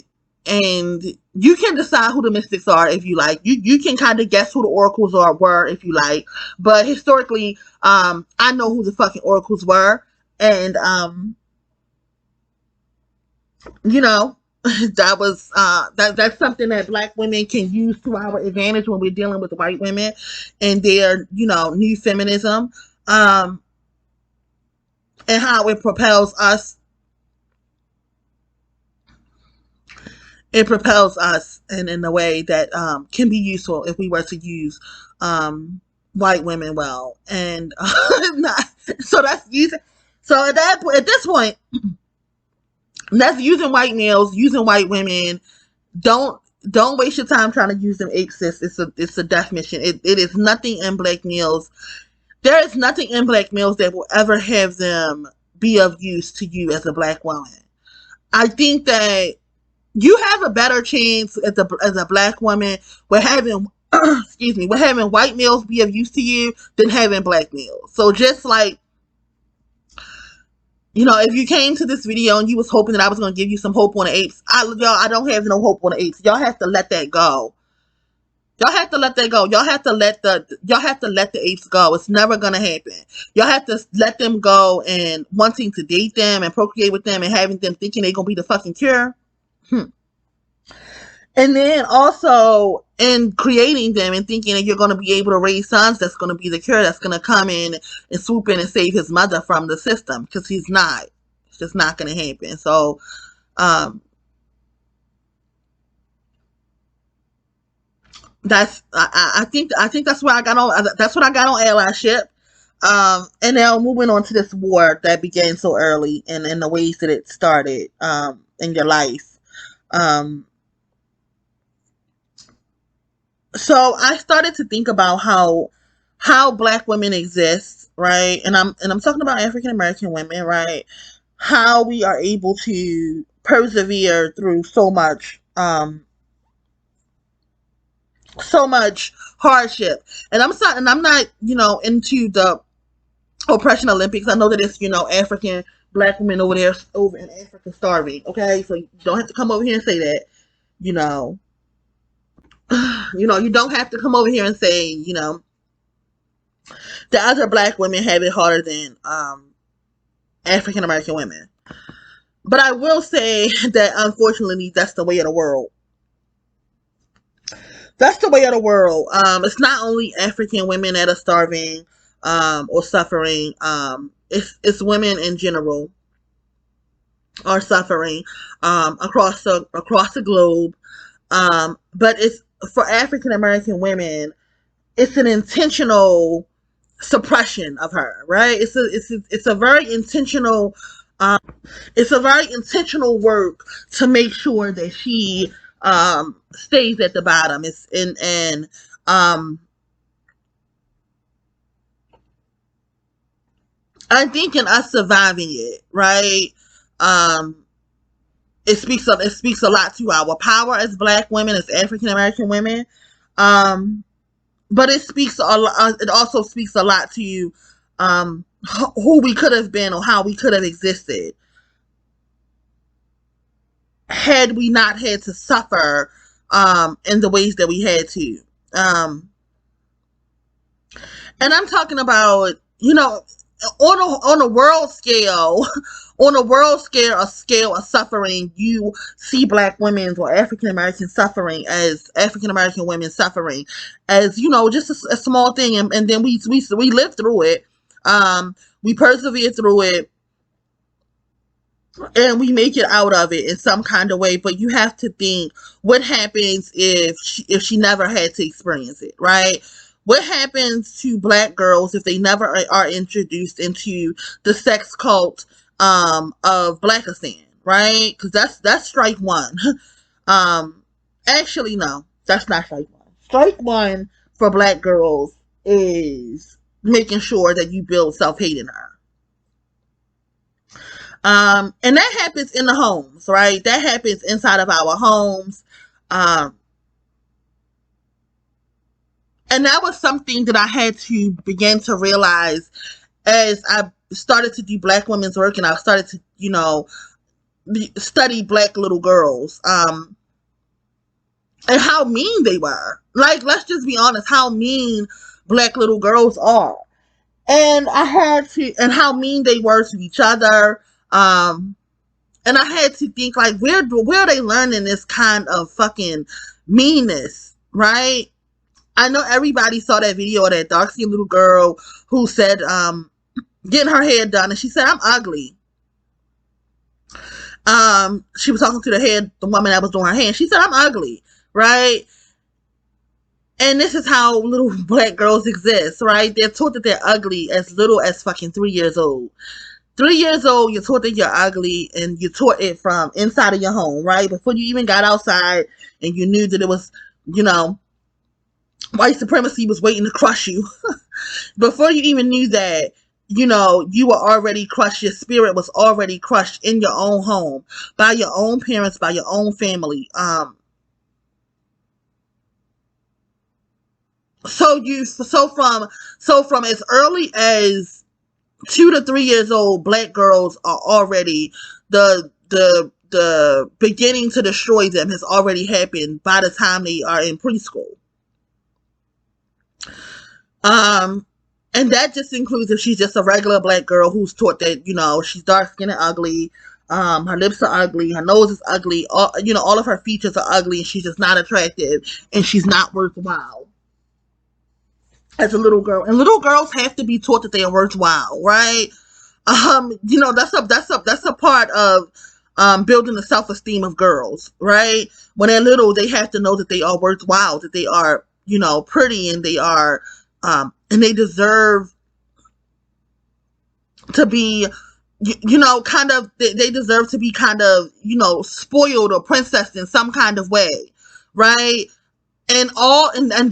you can decide who the mystics are if you like. You can kind of guess who the oracles were if you like. But historically, I know who the fucking oracles were, and that was that's something that black women can use to our advantage when we're dealing with white women and their new feminism. And how it propels us. It propels us in a way that can be useful if we were to use white women well. And so that's using. So at this point, that's using white males, using white women. Don't waste your time trying to use them apes. It's a death mission. It is nothing in black males. There is nothing in black males that will ever have them be of use to you as a black woman. I think that you have a better chance as a black woman with having with having white males be of use to you than having black males. So just like, if you came to this video and you was hoping that I was going to give you some hope on the apes, I don't have no hope on the apes. Y'all have to let that go. Y'all have to let that go. Y'all have to let the apes go. It's never gonna happen. Y'all have to let them go, and wanting to date them and procreate with them and having them thinking they're gonna be the fucking cure. And then also in creating them and thinking that you're gonna be able to raise sons that's gonna be the cure, that's gonna come in and swoop in and save his mother from the system, because he's not. It's just not gonna happen. So I think that's what I got on allyship. And now moving on to this war that began so early and in the ways that it started in your life. So I started to think about how black women exist, right? And I'm talking about African American women, right? How we are able to persevere through so much hardship. And I'm not, into the oppression Olympics. I know that it's, African black women over there over in Africa starving. Okay, so you don't have to come over here and say that. You don't have to come over here and say, the other black women have it harder than African American women. But I will say that unfortunately that's the way of the world. That's the way of the world. It's not only African women that are starving or suffering. It's women in general are suffering across the globe. But it's for African American women, it's an intentional suppression of her, right? It's a very intentional it's a very intentional work to make sure that she stays at the bottom. It's and I think in us surviving it, right? Um, it speaks a lot to our power as Black women, as African American women. Um, but it speaks a lot. It also speaks a lot to who we could have been or how we could have existed had we not had to suffer in the ways that we had to. Um, and I'm talking about, on a world scale, on a scale of suffering, you see Black women or African American suffering as African American women suffering as, just a small thing, and then we live through it. We persevere through it, and we make it out of it in some kind of way. But you have to think, what happens if she never had to experience it, right? What happens to Black girls if they never are introduced into the sex cult of Blackistan, right? Because that's strike one. Actually, no, that's not strike one. Strike one for Black girls is making sure that you build self-hate in her. And that happens in the homes, right? That happens inside of our homes. Um, and that was something that I had to begin to realize as I started to do Black women's work, and I started to, study Black little girls, and how mean they were. Like, let's just be honest, how mean Black little girls are. And and how mean they were to each other. And I had to think, like, where are they learning this kind of fucking meanness, right? I know everybody saw that video of that dark skinned little girl who said, getting her hair done, and she said, "I'm ugly." She was talking to the woman that was doing her hair, and she said, "I'm ugly," right? And this is how little Black girls exist, right? They're taught that they're ugly as little as fucking 3 years old. 3 years old, you're taught that you're ugly, and you're taught it from inside of your home, right? Before you even got outside and you knew that it was, white supremacy was waiting to crush you. Before you even knew that, you were already crushed. Your spirit was already crushed in your own home by your own parents, by your own family. So from as early as 2 to 3 years old, Black girls are already the beginning to destroy them has already happened by the time they are in preschool. And that just includes if she's just a regular Black girl who's taught that, she's dark skinned and ugly, her lips are ugly, her nose is ugly, all of her features are ugly, and she's just not attractive, and she's not worthwhile as a little girl. And little girls have to be taught that they are worthwhile, right? That's a part of building the self-esteem of girls, right? When they're little, they have to know that they are worthwhile, that they are, pretty, and they are, and they deserve to be, they deserve to be kind of, spoiled or princessed in some kind of way, right? And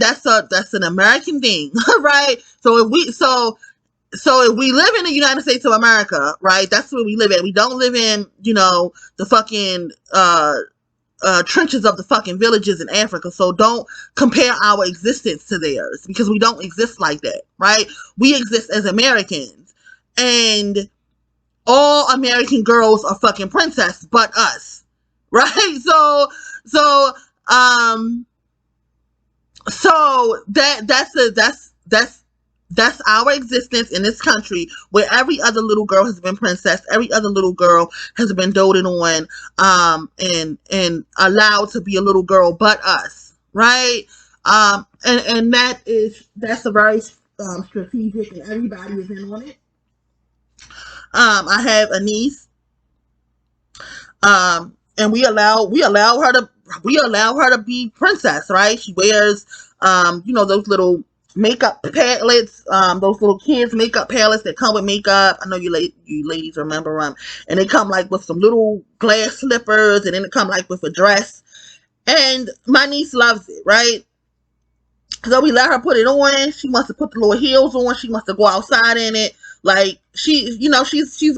that's an American thing, right? So if we live in the United States of America, right, that's where we live at. We don't live in, the fucking trenches of the fucking villages in Africa. So don't compare our existence to theirs, because we don't exist like that, right? We exist as Americans, and all American girls are fucking princess, but us, right? So that's our existence in this country, where every other little girl has been princess, every other little girl has been doted on, and allowed to be a little girl, but us, right? And that's a very strategic, and everybody is in on it. I have a niece, and we allow her to be princess, right? She wears, those little makeup palettes, those little kids makeup palettes that come with makeup. I know you ladies remember them, and they come like with some little glass slippers, and then it come like with a dress. And my niece loves it, right? So we let her put it on. She wants to put the little heels on. She wants to go outside in it. Like she's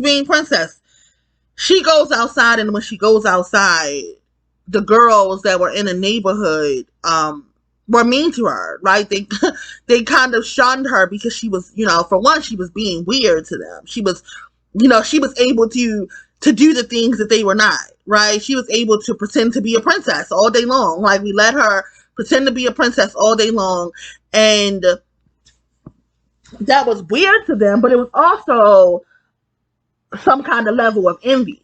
being princess. She goes outside, and when she goes outside, the girls that were in the neighborhood were mean to her, right? They kind of shunned her because she was, for one, she was being weird to them. She was, she was able to do the things that they were not, right? She was able to pretend to be a princess all day long. Like, we let her pretend to be a princess all day long, and that was weird to them, but it was also some kind of level of envy,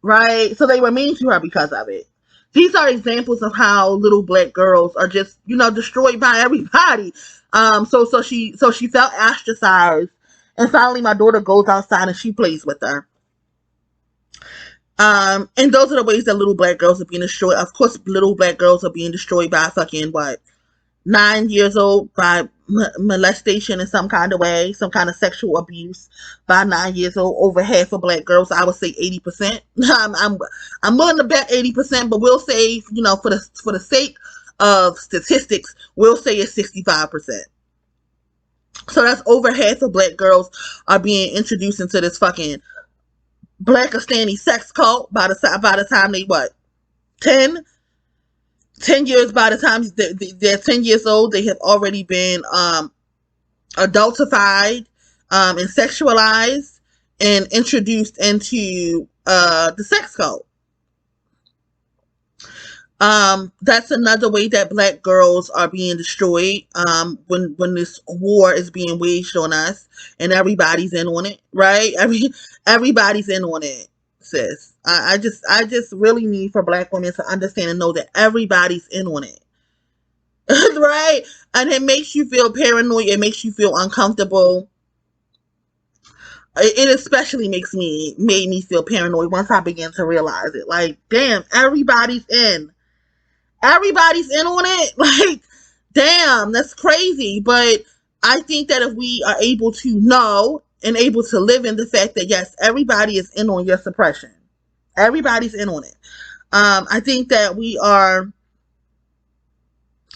right? So they were mean to her because of it. These are examples of how little black girls are just, destroyed by everybody. So she felt ostracized, and finally my daughter goes outside and she plays with her. And those are the ways that little black girls are being destroyed. Of course, little black girls are being destroyed by fucking 9 years old, by molestation in some kind of way, some kind of sexual abuse by 9 years old. Over half of black girls, I would say 80%. I'm willing to bet 80%, but we'll say, for the sake of statistics, we'll say it's 65%. So that's over half of black girls are being introduced into this fucking Blackistani sex cult by the time they 10 years. By the time they're 10 years old, they have already been adultified and sexualized and introduced into the sex cult. That's another way that black girls are being destroyed when this war is being waged on us, and everybody's in on it, right? Everybody's in on it, sis. I just really need for black women to understand and know that everybody's in on it. Right? And it makes you feel paranoid, it makes you feel uncomfortable. It especially made me feel paranoid once I began to realize it. Like, damn, everybody's in. Everybody's in on it. Like, damn, that's crazy. But I think that if we are able to know and able to live in the fact that, yes, everybody is in on your suppression. Everybody's in on it. I think that we are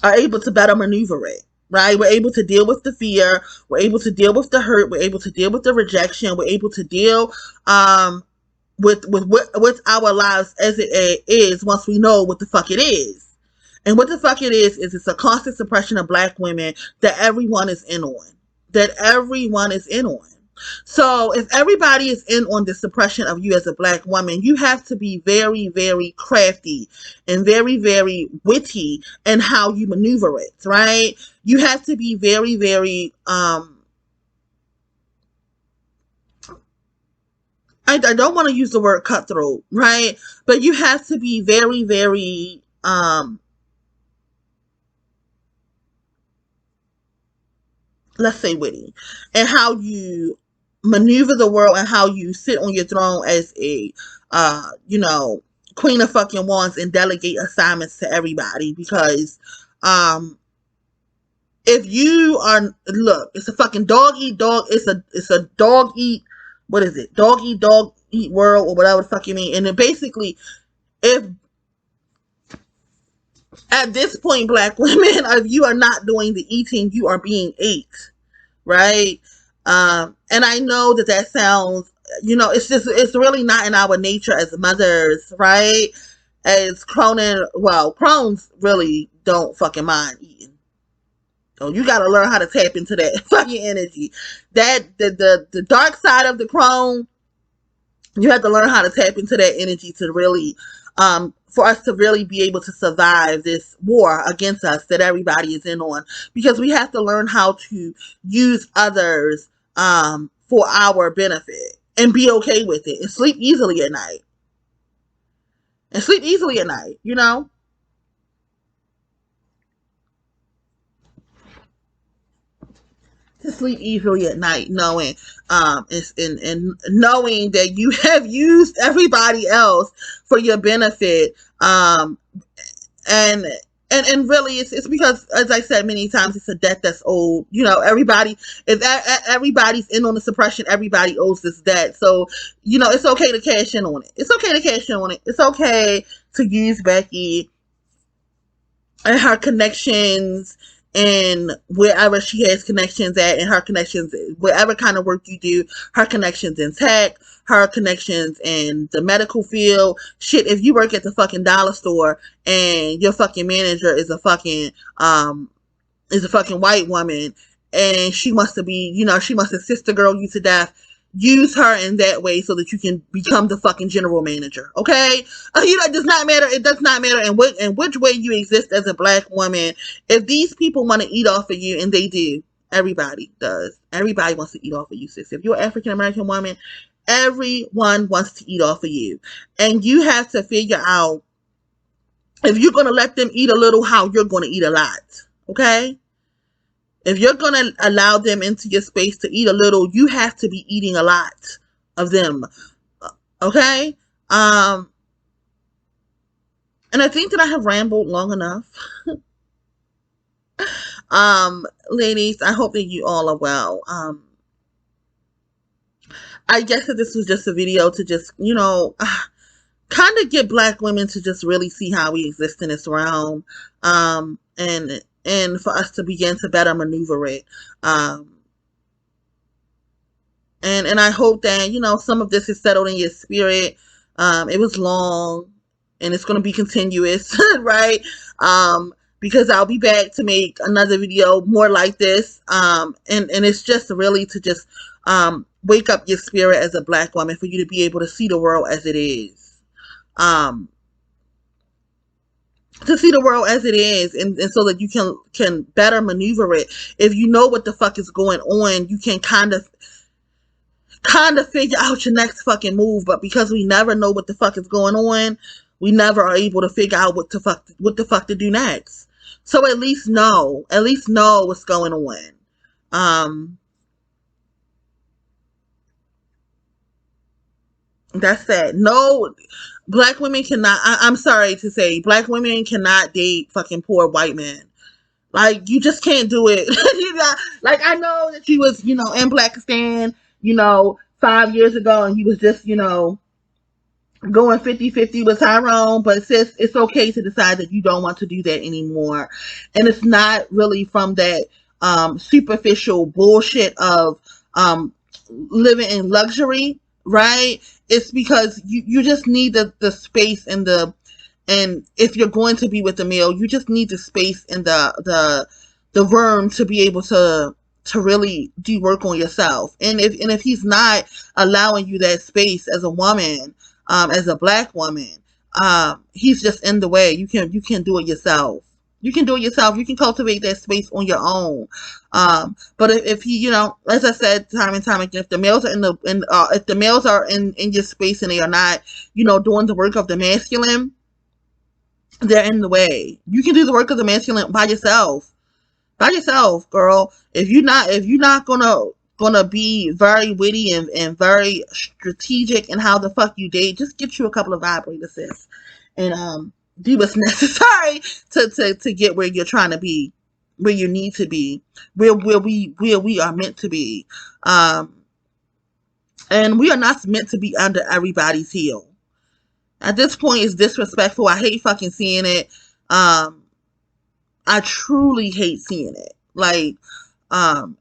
able to better maneuver it, right? We're able to deal with the fear. We're able to deal with the hurt. We're able to deal with the rejection. We're able to deal with our lives as it is once we know what the fuck it is. And what the fuck it is it's a constant suppression of black women that everyone is in on. That everyone is in on. So if everybody is in on the suppression of you as a black woman, you have to be very, very crafty and very, very witty in how you maneuver it, right? You have to be very, very, I don't want to use the word cutthroat, right? But you have to be very, very, let's say witty, and how you maneuver the world and how you sit on your throne as a, queen of fucking wands and delegate assignments to everybody. Because, if you are, look, it's a fucking dog eat dog. It's a dog eat, what is it? Dog eat world, or whatever the fuck you mean. And then basically, if at this point, black women, if you are not doing the eating, you are being ate, right? And I know that sounds, it's really not in our nature as mothers, right? As crones really don't fucking mind eating. So you got to learn how to tap into that fucking energy. That the dark side of the crone, you have to learn how to tap into that energy to really, for us to really be able to survive this war against us that everybody is in on. Because we have to learn how to use others for our benefit and be okay with it and sleep easily at night. To sleep easily at night, knowing and knowing that you have used everybody else for your benefit, and and really it's because, as I said many times, it's a debt that's owed. You know, everybody, if everybody's in on the suppression, everybody owes this debt. So, you know, it's okay to cash in on it. It's okay to cash in on it. It's okay to use Becky and her connections, and wherever she has connections at, and her connections, whatever kind of work you do, her connections in tech, her connections in the medical field. Shit, if you work at the fucking dollar store and your fucking manager is a fucking white woman, and she wants to be, you know, she wants to sister girl you to death, use her in that way so that you can become the fucking general manager. Okay, you know, it does not matter. It does not matter in which way you exist as a black woman. If these people want to eat off of you, and they do, everybody does. Everybody wants to eat off of you, sis. If you're an African American woman, everyone wants to eat off of you, and you have to figure out, if you're going to let them eat a little, how you're going to eat a lot. Okay, if you're going to allow them into your space to eat a little, you have to be eating a lot of them. Okay? And I think that I have rambled long enough. Ladies, I hope that you all are well. I guess that this was just a video to just, you know, kind of get black women to just really see how we exist in this realm. And for us to begin to better maneuver it. And I hope that, you know, some of this is settled in your spirit. It was long, and it's going to be continuous, right? Because I'll be back to make another video more like this. And it's just really to just wake up your spirit as a black woman, for you to be able to see the world as it is. To see the world as it is, and so that you can better maneuver it. If you know what the fuck is going on, you can kind of figure out your next fucking move. But because we never know what the fuck is going on, we never are able to figure out what the fuck to do next. So at least know what's going on. That's that. No, black women cannot, I'm sorry to say, black women cannot date fucking poor white men. Like, you just can't do it. You know, like, I know that you was, you know, in Blackistan, you know, 5 years ago, and you was just, you know, going 50-50 with Tyrone, but sis, it's okay to decide that you don't want to do that anymore. And it's not really from that superficial bullshit of living in luxury, right? It's because you just need the space and if you're going to be with a male, you just need the space and the room to be able to really do work on yourself. And if he's not allowing you that space as a woman, as a black woman, he's just in the way. You can do it yourself. You can do it yourself. You can cultivate that space on your own. But if he, you know, as I said time and time again, if the males are if the males are in your space and they are not, you know, doing the work of the masculine, they're in the way. You can do the work of the masculine by yourself. By yourself, girl. If you're not gonna be very witty and very strategic in how the fuck you date, just get you a couple of vibrators, sis, and do what's necessary to get where you're trying to be, where you need to be, where we are meant to be. And we are not meant to be under everybody's heel. At this point, it's disrespectful. I hate fucking seeing it. I truly hate seeing it. Like, I'm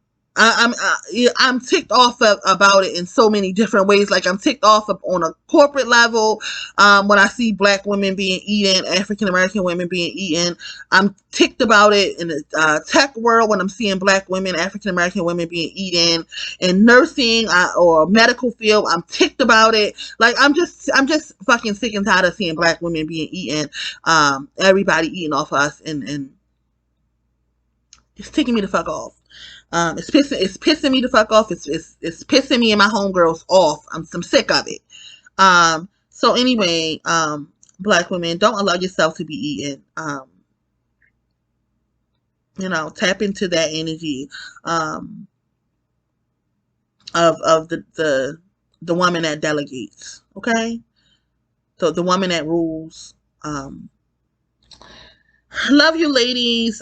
ticked off about it in so many different ways. Like, I'm ticked off on a corporate level when I see black women being eaten, African American women being eaten. I'm ticked about it in the tech world when I'm seeing black women, African American women being eaten. In nursing or medical field, I'm ticked about it. Like, I'm just fucking sick and tired of seeing black women being eaten. Everybody eating off us, and it's ticking me the fuck off. It's pissing me the fuck off. It's pissing me and my homegirls off. I'm sick of it. So anyway, black women, don't allow yourself to be eaten. You know, tap into that energy of the woman that delegates. Okay, so the woman that rules. Love you, ladies.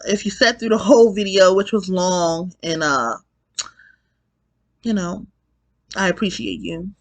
If you sat through the whole video, which was long, and you know, I appreciate you.